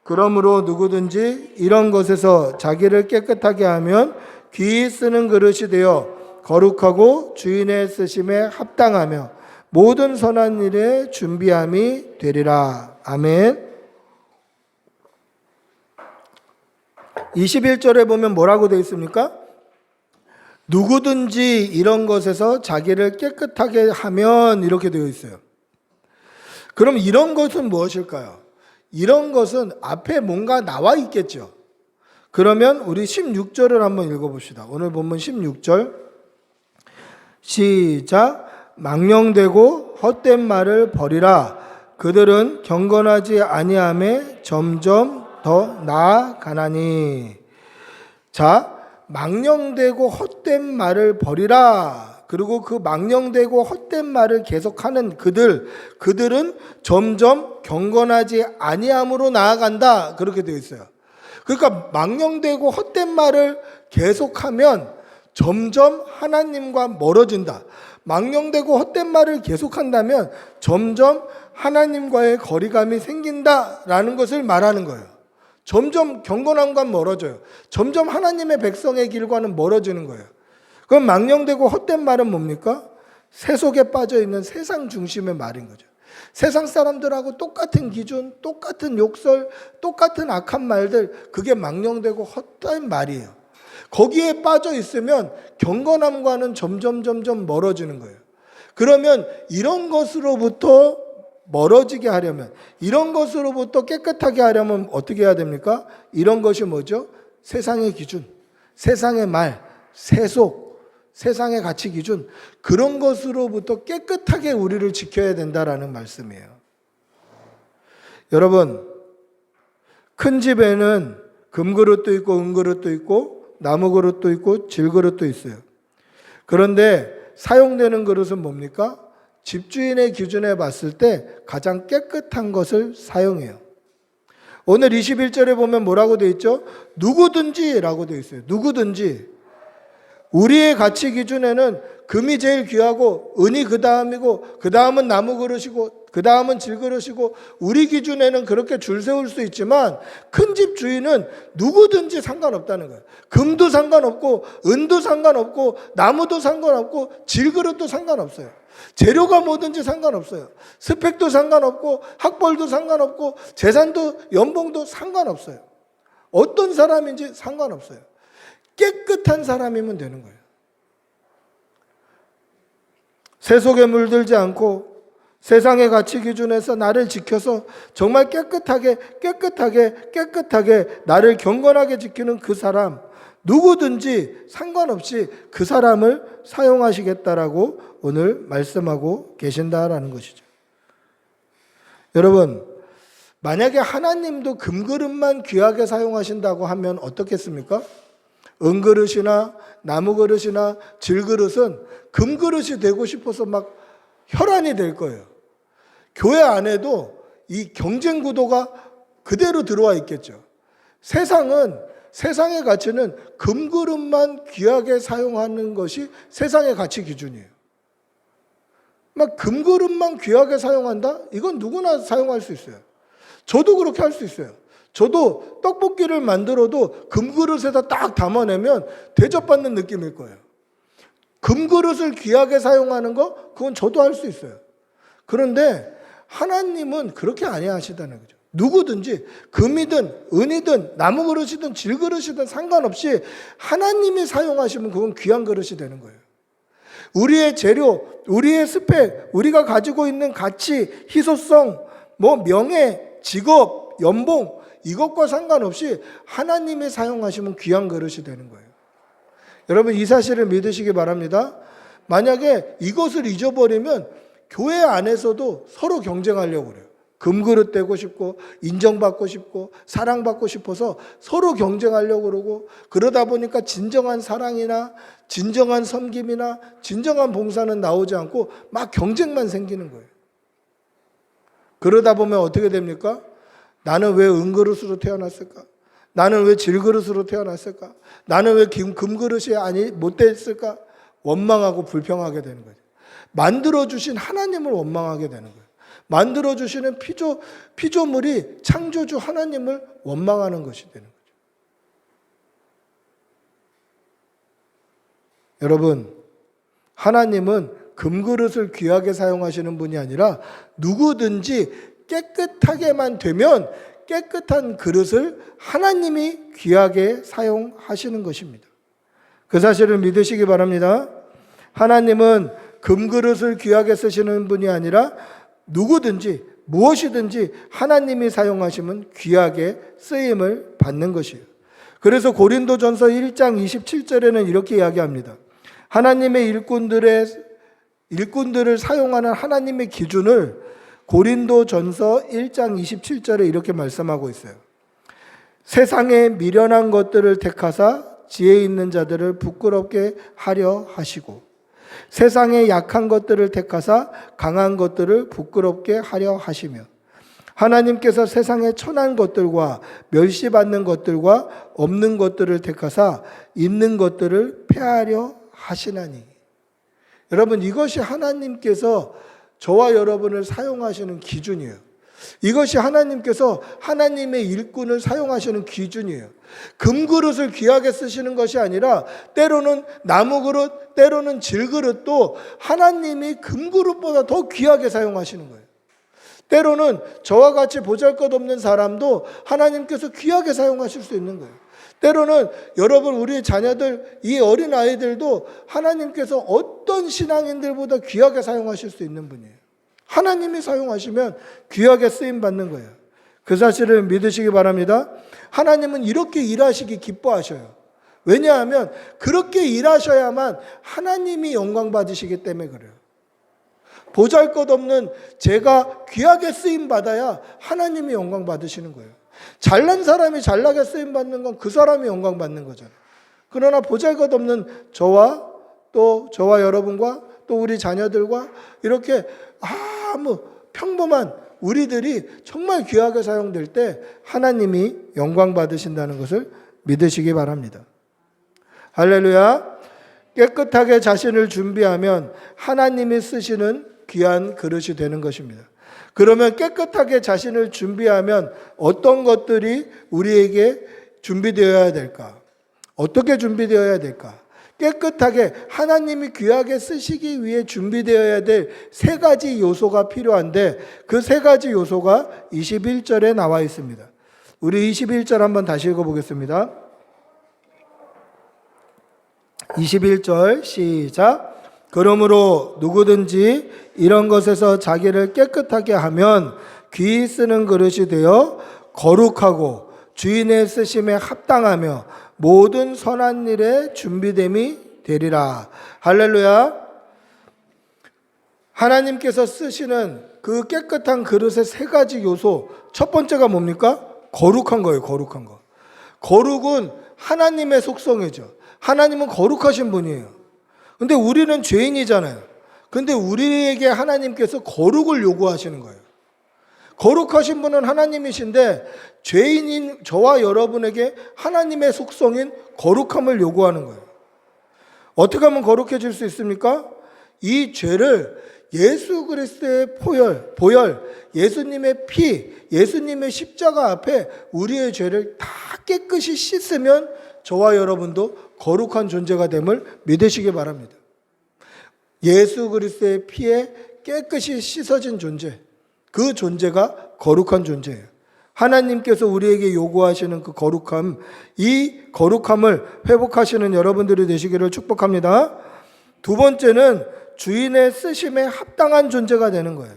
그러므로 누구든지 이런 것에서 자기를 깨끗하게 하면 귀히 쓰는 그릇이 되어 거룩하고 주인의 쓰심에 합당하며 모든 선한 일에 준비함이 되리라. 아멘. 21절에 보면 뭐라고 되어 있습니까? 누구든지 이런 것에서 자기를 깨끗하게 하면, 이렇게 되어 있어요. 그럼 이런 것은 무엇일까요? 이런 것은 앞에 뭔가 나와 있겠죠. 그러면 우리 16절을 한번 읽어봅시다. 오늘 본문 16절 시작. 망령되고 헛된 말을 버리라. 그들은 경건하지 아니함에 점점 더 나아가나니. 자, 망령되고 헛된 말을 버리라. 그리고 그 망령되고 헛된 말을 계속하는 그들은 점점 경건하지 아니함으로 나아간다. 그렇게 되어 있어요. 그러니까 망령되고 헛된 말을 계속하면 점점 하나님과 멀어진다. 망령되고 헛된 말을 계속한다면 점점 하나님과의 거리감이 생긴다라는 것을 말하는 거예요. 점점 경건함과 멀어져요. 점점 하나님의 백성의 길과는 멀어지는 거예요. 그럼 망령되고 헛된 말은 뭡니까? 세속에 빠져있는 세상 중심의 말인 거죠. 세상 사람들하고 똑같은 기준, 똑같은 욕설, 똑같은 악한 말들, 그게 망령되고 헛된 말이에요. 거기에 빠져 있으면 경건함과는 점점 멀어지는 거예요. 그러면 이런 것으로부터 멀어지게 하려면, 이런 것으로부터 깨끗하게 하려면 어떻게 해야 됩니까? 이런 것이 뭐죠? 세상의 기준, 세상의 말, 세속, 세상의 가치 기준, 그런 것으로부터 깨끗하게 우리를 지켜야 된다라는 말씀이에요. 여러분, 큰 집에는 금그릇도 있고 은그릇도 있고 나무그릇도 있고 질그릇도 있어요. 그런데 사용되는 그릇은 뭡니까? 집주인의 기준에 봤을 때 가장 깨끗한 것을 사용해요. 오늘 21절에 보면 뭐라고 되어 있죠? 누구든지 라고 되어 있어요. 누구든지. 우리의 가치 기준에는 금이 제일 귀하고 은이 그 다음이고 그 다음은 나무 그릇이고 그 다음은 질그릇이고, 우리 기준에는 그렇게 줄 세울 수 있지만 큰 집 주인은 누구든지 상관없다는 거예요. 금도 상관없고 은도 상관없고 나무도 상관없고 질그릇도 상관없어요. 재료가 뭐든지 상관없어요. 스펙도 상관없고 학벌도 상관없고 재산도 연봉도 상관없어요. 어떤 사람인지 상관없어요. 깨끗한 사람이면 되는 거예요. 세속에 물들지 않고 세상의 가치 기준에서 나를 지켜서 정말 깨끗하게 나를 경건하게 지키는 그 사람, 누구든지 상관없이 그 사람을 사용하시겠다라고 오늘 말씀하고 계신다라는 것이죠. 여러분, 만약에 하나님도 금그릇만 귀하게 사용하신다고 하면 어떻겠습니까? 은그릇이나 나무그릇이나 질그릇은 금그릇이 되고 싶어서 막 혈안이 될 거예요. 교회 안에도 이 경쟁 구도가 그대로 들어와 있겠죠. 세상의 가치는 금그릇만 귀하게 사용하는 것이 세상의 가치 기준이에요. 막 금그릇만 귀하게 사용한다? 이건 누구나 사용할 수 있어요. 저도 그렇게 할 수 있어요. 저도 떡볶이를 만들어도 금그릇에다 딱 담아내면 대접받는 느낌일 거예요. 금그릇을 귀하게 사용하는 거, 그건 저도 할 수 있어요. 그런데 하나님은 그렇게 아니하시다는 거죠. 누구든지 금이든 은이든 나무그릇이든 질그릇이든 상관없이 하나님이 사용하시면 그건 귀한 그릇이 되는 거예요. 우리의 재료, 우리의 스펙, 우리가 가지고 있는 가치, 희소성, 명예, 직업, 연봉, 이것과 상관없이 하나님이 사용하시면 귀한 그릇이 되는 거예요. 여러분, 이 사실을 믿으시기 바랍니다. 만약에 이것을 잊어버리면 교회 안에서도 서로 경쟁하려고 그래요. 금그릇 되고 싶고 인정받고 싶고 사랑받고 싶어서 서로 경쟁하려고 그러고, 그러다 보니까 진정한 사랑이나 진정한 섬김이나 진정한 봉사는 나오지 않고 막 경쟁만 생기는 거예요. 그러다 보면 어떻게 됩니까? 나는 왜 은그릇으로 태어났을까? 나는 왜 질그릇으로 태어났을까? 나는 왜 금그릇이 못 됐을까? 원망하고 불평하게 되는 거죠. 만들어주신 하나님을 원망하게 되는 거예요. 만들어주시는 피조물이 창조주 하나님을 원망하는 것이 되는 거죠. 여러분, 하나님은 금그릇을 귀하게 사용하시는 분이 아니라 누구든지 깨끗하게만 되면 깨끗한 그릇을 하나님이 귀하게 사용하시는 것입니다. 그 사실을 믿으시기 바랍니다. 하나님은 금그릇을 귀하게 쓰시는 분이 아니라 누구든지 무엇이든지 하나님이 사용하시면 귀하게 쓰임을 받는 것이에요. 그래서 고린도전서 1장 27절에는 이렇게 이야기합니다. 하나님의 일꾼들을 사용하는 하나님의 기준을 고린도전서 1장 27절에 이렇게 말씀하고 있어요. 세상의 미련한 것들을 택하사 지혜 있는 자들을 부끄럽게 하려 하시고, 세상의 약한 것들을 택하사 강한 것들을 부끄럽게 하려 하시며, 하나님께서 세상의 천한 것들과 멸시받는 것들과 없는 것들을 택하사 있는 것들을 폐하려 하시나니. 여러분, 이것이 하나님께서 저와 여러분을 사용하시는 기준이에요. 이것이 하나님께서 하나님의 일꾼을 사용하시는 기준이에요. 금그릇을 귀하게 쓰시는 것이 아니라 때로는 나무그릇, 때로는 질그릇도 하나님이 금그릇보다 더 귀하게 사용하시는 거예요. 때로는 저와 같이 보잘것없는 사람도 하나님께서 귀하게 사용하실 수 있는 거예요. 때로는 여러분, 우리 자녀들, 이 어린 아이들도 하나님께서 어떤 신앙인들보다 귀하게 사용하실 수 있는 분이에요. 하나님이 사용하시면 귀하게 쓰임받는 거예요. 그 사실을 믿으시기 바랍니다. 하나님은 이렇게 일하시기 기뻐하셔요. 왜냐하면 그렇게 일하셔야만 하나님이 영광 받으시기 때문에 그래요. 보잘것없는 제가 귀하게 쓰임받아야 하나님이 영광 받으시는 거예요. 잘난 사람이 잘나게 쓰임받는 건 그 사람이 영광 받는 거잖아요. 그러나 보잘것없는 저와 여러분과 또 우리 자녀들과 이렇게 아무 평범한 우리들이 정말 귀하게 사용될 때 하나님이 영광 받으신다는 것을 믿으시기 바랍니다. 할렐루야. 깨끗하게 자신을 준비하면 하나님이 쓰시는 귀한 그릇이 되는 것입니다. 그러면 깨끗하게 자신을 준비하면 어떤 것들이 우리에게 준비되어야 될까? 어떻게 준비되어야 될까? 깨끗하게 하나님이 귀하게 쓰시기 위해 준비되어야 될 세 가지 요소가 필요한데 그 세 가지 요소가 21절에 나와 있습니다. 우리 21절 한번 다시 읽어보겠습니다. 21절 시작. 그러므로 누구든지 이런 것에서 자기를 깨끗하게 하면 귀 쓰는 그릇이 되어 거룩하고 주인의 쓰심에 합당하며 모든 선한 일에 준비됨이 되리라. 할렐루야. 하나님께서 쓰시는 그 깨끗한 그릇의 세 가지 요소, 첫 번째가 뭡니까? 거룩한 거예요. 거룩한 거. 거룩은 하나님의 속성이죠. 하나님은 거룩하신 분이에요. 근데 우리는 죄인이잖아요. 근데 우리에게 하나님께서 거룩을 요구하시는 거예요. 거룩하신 분은 하나님이신데 죄인인 저와 여러분에게 하나님의 속성인 거룩함을 요구하는 거예요. 어떻게 하면 거룩해질 수 있습니까? 이 죄를 예수 그리스도의 보혈, 예수님의 피, 예수님의 십자가 앞에 우리의 죄를 다 깨끗이 씻으면 저와 여러분도 거룩한 존재가 됨을 믿으시기 바랍니다. 예수 그리스도의 피에 깨끗이 씻어진 존재, 그 존재가 거룩한 존재예요. 하나님께서 우리에게 요구하시는 그 거룩함, 이 거룩함을 회복하시는 여러분들이 되시기를 축복합니다. 두 번째는 주인의 쓰심에 합당한 존재가 되는 거예요.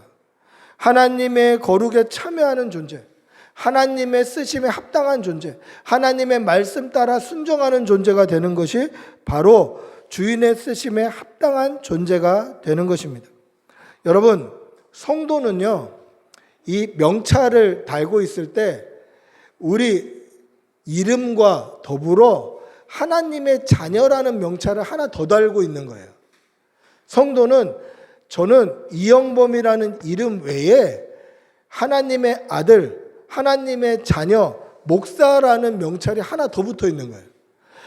하나님의 거룩에 참여하는 존재, 하나님의 쓰심에 합당한 존재, 하나님의 말씀 따라 순종하는 존재가 되는 것이 바로 주인의 쓰심에 합당한 존재가 되는 것입니다. 여러분, 성도는요, 이 명찰을 달고 있을 때 우리 이름과 더불어 하나님의 자녀라는 명찰을 하나 더 달고 있는 거예요. 성도는 저는 이영범이라는 이름 외에 하나님의 아들, 하나님의 자녀, 목사라는 명찰이 하나 더 붙어 있는 거예요.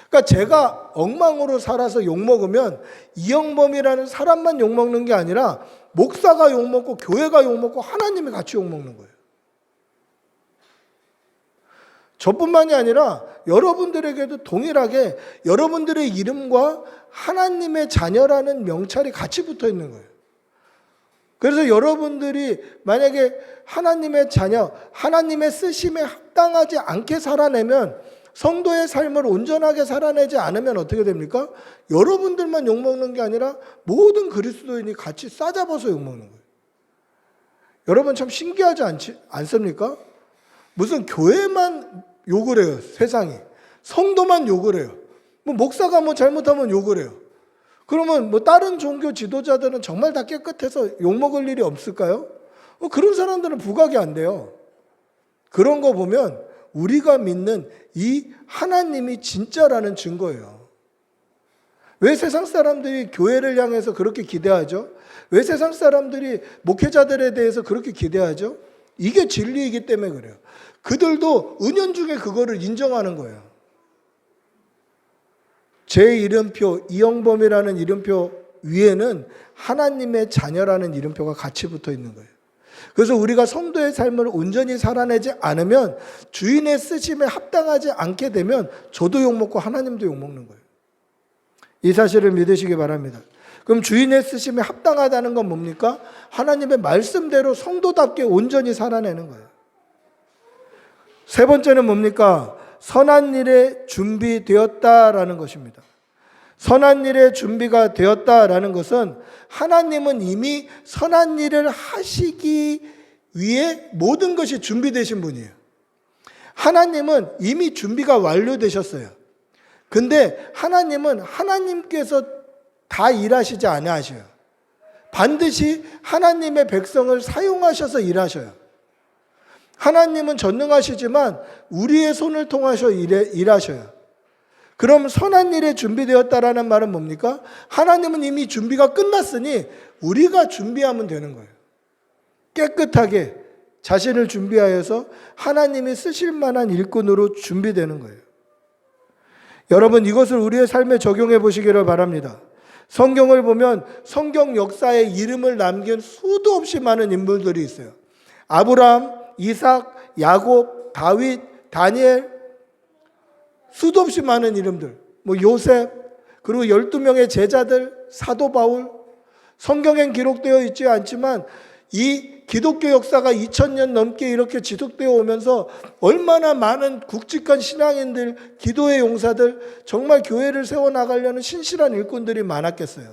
그러니까 제가 엉망으로 살아서 욕먹으면 이영범이라는 사람만 욕먹는 게 아니라 목사가 욕먹고 교회가 욕먹고 하나님이 같이 욕먹는 거예요. 저뿐만이 아니라 여러분들에게도 동일하게 여러분들의 이름과 하나님의 자녀라는 명찰이 같이 붙어 있는 거예요. 그래서 여러분들이 만약에 하나님의 자녀, 하나님의 쓰심에 합당하지 않게 살아내면, 성도의 삶을 온전하게 살아내지 않으면 어떻게 됩니까? 여러분들만 욕먹는 게 아니라 모든 그리스도인이 같이 싸잡아서 욕먹는 거예요. 여러분 참 신기하지 않습니까? 무슨 교회만 욕을 해요, 세상이. 성도만 욕을 해요. 뭐 목사가 뭐 잘못하면 욕을 해요. 그러면 뭐 다른 종교 지도자들은 정말 다 깨끗해서 욕먹을 일이 없을까요? 그런 사람들은 부각이 안 돼요. 그런 거 보면 우리가 믿는 이 하나님이 진짜라는 증거예요. 왜 세상 사람들이 교회를 향해서 그렇게 기대하죠? 왜 세상 사람들이 목회자들에 대해서 그렇게 기대하죠? 이게 진리이기 때문에 그래요. 그들도 은연중에 그거를 인정하는 거예요. 제 이름표, 이영범이라는 이름표 위에는 하나님의 자녀라는 이름표가 같이 붙어 있는 거예요. 그래서 우리가 성도의 삶을 온전히 살아내지 않으면, 주인의 쓰심에 합당하지 않게 되면 저도 욕먹고 하나님도 욕먹는 거예요. 이 사실을 믿으시기 바랍니다. 그럼 주인의 쓰심에 합당하다는 건 뭡니까? 하나님의 말씀대로 성도답게 온전히 살아내는 거예요. 세 번째는 뭡니까? 선한 일에 준비되었다라는 것입니다. 선한 일에 준비가 되었다라는 것은 하나님은 이미 선한 일을 하시기 위해 모든 것이 준비되신 분이에요. 하나님은 이미 준비가 완료되셨어요. 근데 하나님은 하나님께서 다 일하시지 않으셔요. 반드시 하나님의 백성을 사용하셔서 일하셔요. 하나님은 전능하시지만 우리의 손을 통하셔 일하셔요. 그럼 선한 일에 준비되었다라는 말은 뭡니까? 하나님은 이미 준비가 끝났으니 우리가 준비하면 되는 거예요. 깨끗하게 자신을 준비하여서 하나님이 쓰실 만한 일꾼으로 준비되는 거예요. 여러분, 이것을 우리의 삶에 적용해 보시기를 바랍니다. 성경을 보면 성경 역사에 이름을 남긴 수도 없이 많은 인물들이 있어요. 아브라함, 이삭, 야곱, 다윗, 다니엘, 수도 없이 많은 이름들, 요셉, 그리고 12명의 제자들, 사도 바울, 성경엔 기록되어 있지 않지만 이 기독교 역사가 2000년 넘게 이렇게 지속되어 오면서 얼마나 많은 굵직한 신앙인들, 기도의 용사들, 정말 교회를 세워나가려는 신실한 일꾼들이 많았겠어요.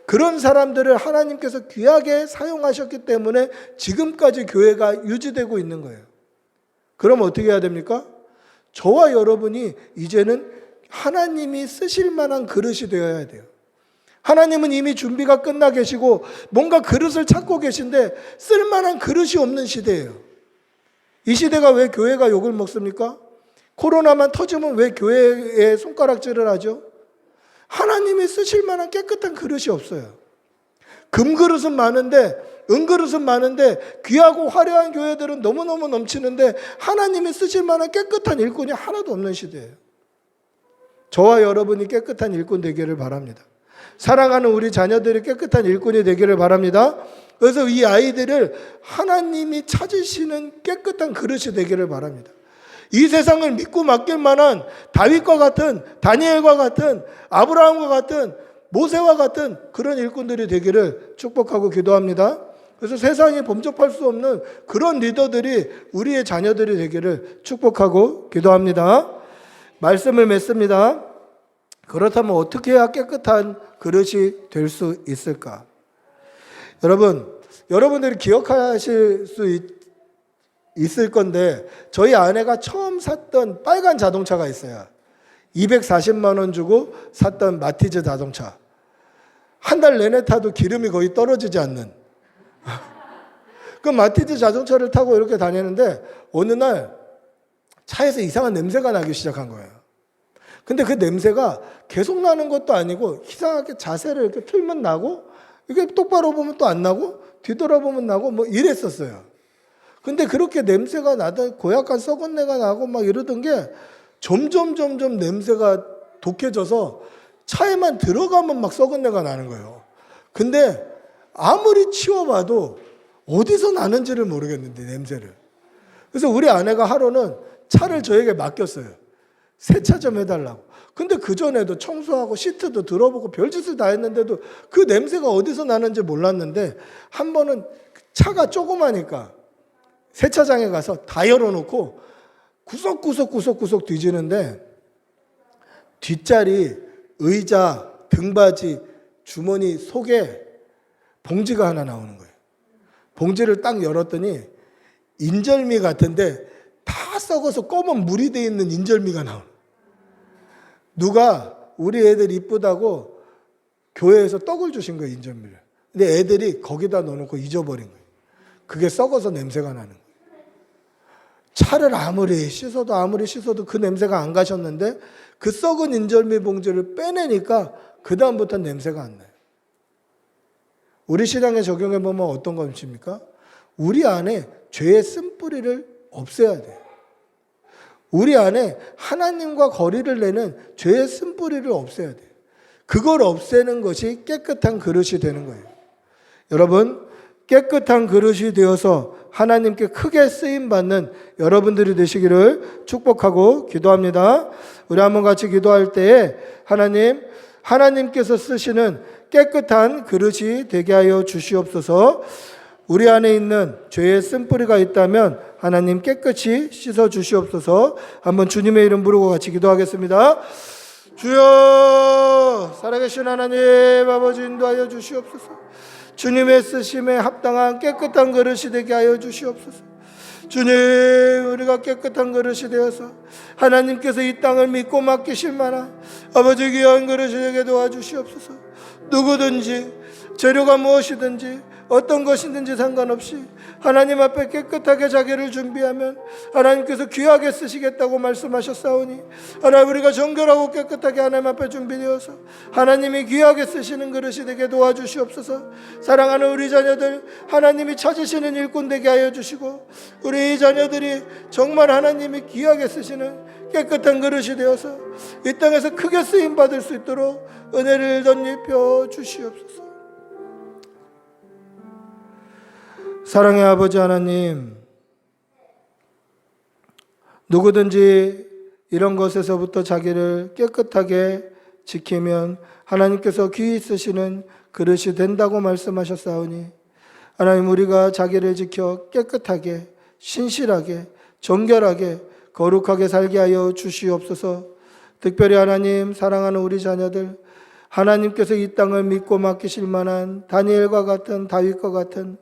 그런 사람들을 하나님께서 귀하게 사용하셨기 때문에 지금까지 교회가 유지되고 있는 거예요. 그럼 어떻게 해야 됩니까? 저와 여러분이 이제는 하나님이 쓰실 만한 그릇이 되어야 돼요. 하나님은 이미 준비가 끝나 계시고 뭔가 그릇을 찾고 계신데 쓸만한 그릇이 없는 시대예요. 이 시대가 왜 교회가 욕을 먹습니까? 코로나만 터지면 왜 교회에 손가락질을 하죠? 하나님이 쓰실 만한 깨끗한 그릇이 없어요. 금그릇은 많은데, 은그릇은 많은데 귀하고 화려한 교회들은 너무너무 넘치는데 하나님이 쓰실 만한 깨끗한 일꾼이 하나도 없는 시대예요. 저와 여러분이 깨끗한 일꾼 되기를 바랍니다. 사랑하는 우리 자녀들이 깨끗한 일꾼이 되기를 바랍니다. 그래서 이 아이들을 하나님이 찾으시는 깨끗한 그릇이 되기를 바랍니다. 이 세상을 믿고 맡길 만한 다윗과 같은, 다니엘과 같은, 아브라함과 같은, 모세와 같은 그런 일꾼들이 되기를 축복하고 기도합니다. 그래서 세상에 범접할 수 없는 그런 리더들이 우리의 자녀들이 되기를 축복하고 기도합니다. 말씀을 맺습니다. 그렇다면 어떻게 해야 깨끗한 그릇이 될 수 있을까? 여러분들이 기억하실 수 있을 건데 저희 아내가 처음 샀던 빨간 자동차가 있어요. 240만 원 주고 샀던 마티즈 자동차. 한 달 내내 타도 기름이 거의 떨어지지 않는. 그 마티즈 자동차를 타고 이렇게 다니는데 어느 날 차에서 이상한 냄새가 나기 시작한 거예요. 근데 그 냄새가 계속 나는 것도 아니고 이상하게 자세를 이렇게 틀면 나고 이렇게 똑바로 보면 또 안 나고 뒤돌아보면 나고 이랬었어요. 근데 그렇게 냄새가 나던 고약한 썩은 내가 나고 막 이러던 게 점점 냄새가 독해져서 차에만 들어가면 막 썩은 내가 나는 거예요. 근데 아무리 치워봐도 어디서 나는지를 모르겠는데 냄새를. 그래서 우리 아내가 하루는 차를 저에게 맡겼어요. 세차 좀 해달라고. 근데 그전에도 청소하고 시트도 들어보고 별짓을 다 했는데도 그 냄새가 어디서 나는지 몰랐는데 한 번은 차가 조그마니까 세차장에 가서 다 열어놓고 구석구석 뒤지는데 뒷자리, 의자, 등받이, 주머니 속에 봉지가 하나 나오는 거예요. 봉지를 딱 열었더니 인절미 같은데 다 썩어서 검은 물이 돼 있는 인절미가 나오는 거예요. 누가 우리 애들 이쁘다고 교회에서 떡을 주신 거예요, 인절미를. 근데 애들이 거기다 넣어놓고 잊어버린 거예요. 그게 썩어서 냄새가 나는 거예요. 차를 아무리 씻어도 그 냄새가 안 가셨는데 그 썩은 인절미 봉지를 빼내니까 그 다음부터는 냄새가 안 나요. 우리 신앙에 적용해 보면 어떤 것입니까? 우리 안에 죄의 쓴뿌리를 없애야 돼요. 우리 안에 하나님과 거리를 내는 죄의 쓴뿌리를 없애야 돼요. 그걸 없애는 것이 깨끗한 그릇이 되는 거예요. 여러분, 깨끗한 그릇이 되어서 하나님께 크게 쓰임받는 여러분들이 되시기를 축복하고 기도합니다. 우리 한번 같이 기도할 때에 하나님께서 쓰시는 깨끗한 그릇이 되게 하여 주시옵소서. 우리 안에 있는 죄의 쓴뿌리가 있다면 하나님 깨끗이 씻어 주시옵소서. 한번 주님의 이름 부르고 같이 기도하겠습니다. 주여, 살아계신 하나님 아버지 인도하여 주시옵소서. 주님의 쓰심에 합당한 깨끗한 그릇이 되게 하여 주시옵소서. 주님, 우리가 깨끗한 그릇이 되어서 하나님께서 이 땅을 믿고 맡기실 만한 아버지 귀한 그릇이 되게 도와주시옵소서. 누구든지 재료가 무엇이든지 어떤 것이든지 상관없이 하나님 앞에 깨끗하게 자기를 준비하면 하나님께서 귀하게 쓰시겠다고 말씀하셨사오니 하나님, 우리가 정결하고 깨끗하게 하나님 앞에 준비되어서 하나님이 귀하게 쓰시는 그릇이 되게 도와주시옵소서. 사랑하는 우리 자녀들, 하나님이 찾으시는 일꾼 되게 하여 주시고 우리 자녀들이 정말 하나님이 귀하게 쓰시는 깨끗한 그릇이 되어서 이 땅에서 크게 쓰임받을 수 있도록 은혜를 덧입혀 주시옵소서. 사랑의 아버지 하나님, 누구든지 이런 것에서부터 자기를 깨끗하게 지키면 하나님께서 귀히 쓰시는 그릇이 된다고 말씀하셨사오니, 하나님, 우리가 자기를 지켜 깨끗하게, 신실하게, 정결하게, 거룩하게 살게 하여 주시옵소서. 특별히 하나님, 사랑하는 우리 자녀들, 하나님께서 이 땅을 믿고 맡기실 만한 다니엘과 같은, 다윗과 같은,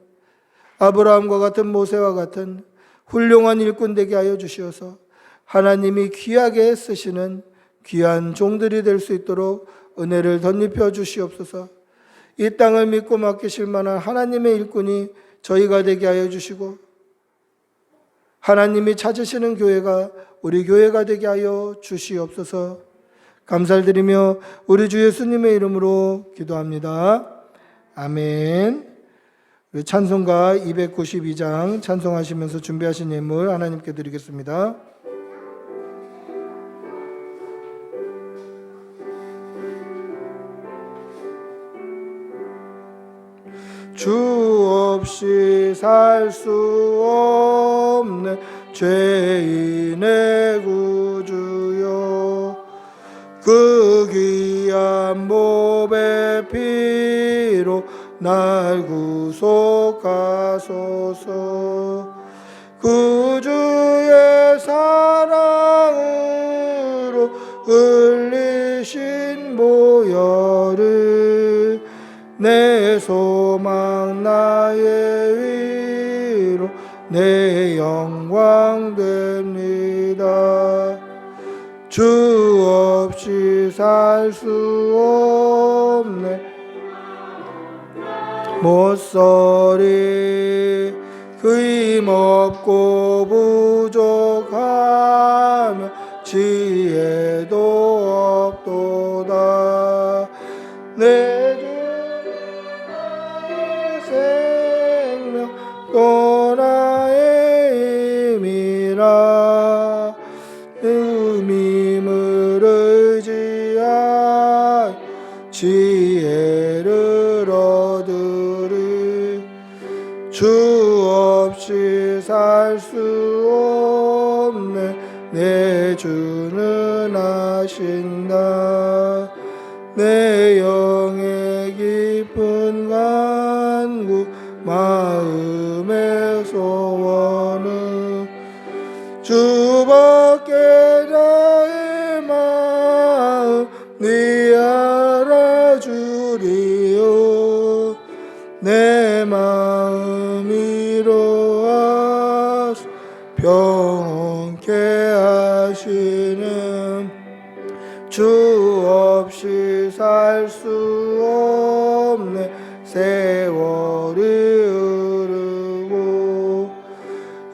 아브라함과 같은, 모세와 같은 훌륭한 일꾼 되게 하여 주시어서 하나님이 귀하게 쓰시는 귀한 종들이 될 수 있도록 은혜를 덧입혀 주시옵소서. 이 땅을 믿고 맡기실 만한 하나님의 일꾼이 저희가 되게 하여 주시고, 하나님이 찾으시는 교회가 우리 교회가 되게 하여 주시옵소서. 감사를 드리며 우리 주 예수님의 이름으로 기도합니다. 아멘. 우리 찬송가 292장 찬송하시면서 준비하신 예물 하나님께 드리겠습니다. 주 없이 살 수 없네 죄인의 구주여, 그 귀한 몸의 피로 날 구속하소서. 구주의 사랑으로 흘리신 보혈을 내 소망 나의 위로 내 영광 됩니다. 주 없이 살 수 없네 못서리, 그 힘없고 부족하며 지혜도 없도다. 내 또 나의 힘이라, 힘을 의지하여 지혜를 얻으리. 주 없이 살 수 없네 내 주는 아신다. 내 영의 깊은 간구 마음의 소원은 주밖에 나의 마음 네 알아주리요. 내 마음 위로하소 평온케 하시는, 주 없이 살 수 없네 세월이 흐르고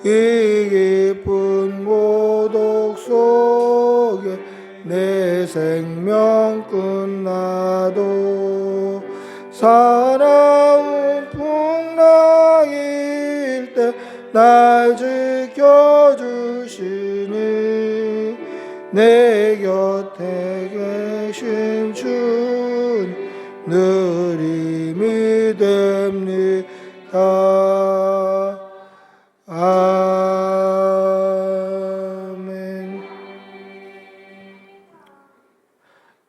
이 깊은 고독 속에 내 생명 끝나도 사나운 풍랑일 때 날 지켜주시니, 내 곁에 계신 주님 늘 힘이 됩니다. 아멘.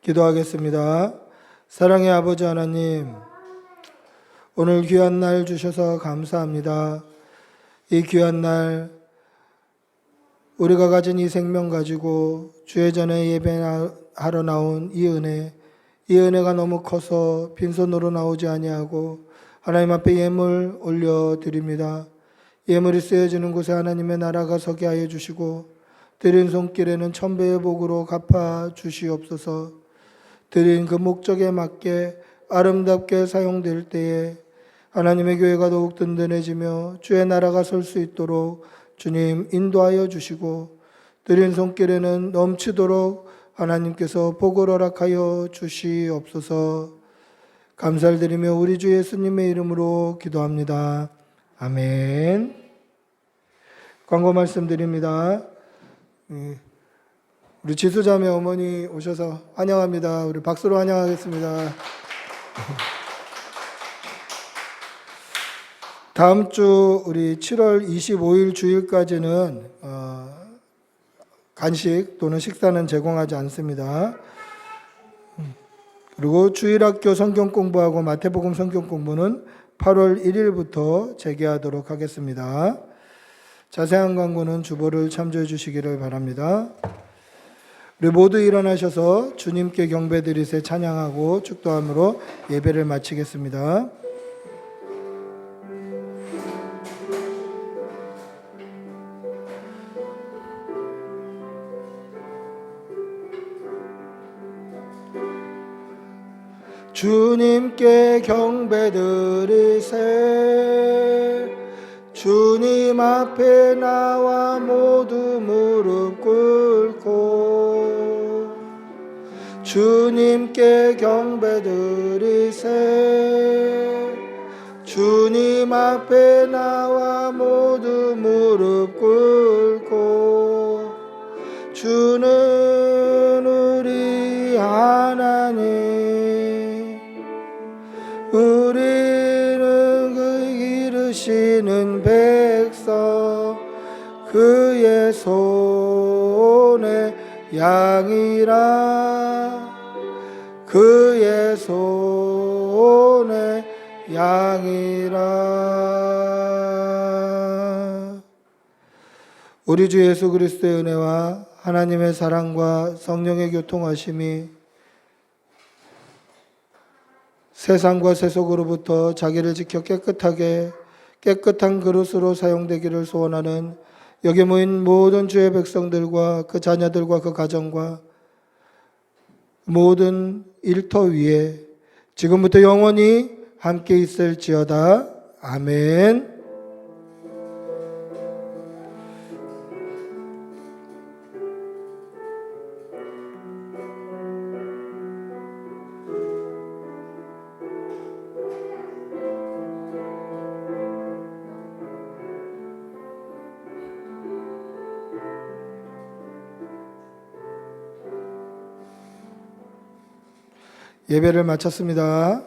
기도하겠습니다. 사랑의 아버지 하나님, 오늘 귀한 날 주셔서 감사합니다. 이 귀한 날 우리가 가진 이 생명 가지고 주의 전에 예배하러 나온 이 은혜가 너무 커서 빈손으로 나오지 아니하고 하나님 앞에 예물 올려드립니다. 예물이 쓰여지는 곳에 하나님의 나라가 서게 하여 주시고, 드린 손길에는 천배의 복으로 갚아 주시옵소서. 드린 그 목적에 맞게 아름답게 사용될 때에 하나님의 교회가 더욱 든든해지며 주의 나라가 설 수 있도록 주님 인도하여 주시고, 드린 손길에는 넘치도록 하나님께서 복을 허락하여 주시옵소서. 감사를 드리며 우리 주 예수님의 이름으로 기도합니다. 아멘. 광고 말씀드립니다. 우리 지수자매 어머니 오셔서 환영합니다. 우리 박수로 환영하겠습니다. 다음 주 우리 7월 25일 주일까지는 간식 또는 식사는 제공하지 않습니다. 그리고 주일학교 성경 공부하고 마태복음 성경 공부는 8월 1일부터 재개하도록 하겠습니다. 자세한 광고는 주보를 참조해 주시기를 바랍니다. 우리 모두 일어나셔서 주님께 경배드리세 찬양하고 축도함으로 예배를 마치겠습니다. 주님께 경배드리세 주님 앞에 나와 모두 무릎 꿇고 주님께 경배드리세 주님 앞에 나와 모두 무릎 꿇고 주는 우리 하나님 우리는 그 기르시는 백성 그의 손에 양이라 그의 손에 양이라. 우리 주 예수 그리스도의 은혜와 하나님의 사랑과 성령의 교통하심이 세상과 세속으로부터 자기를 지켜 깨끗한 그릇으로 사용되기를 소원하는 여기 모인 모든 주의 백성들과 그 자녀들과 그 가정과 모든 일터 위에 지금부터 영원히 함께 있을지어다. 아멘. 예배를 마쳤습니다.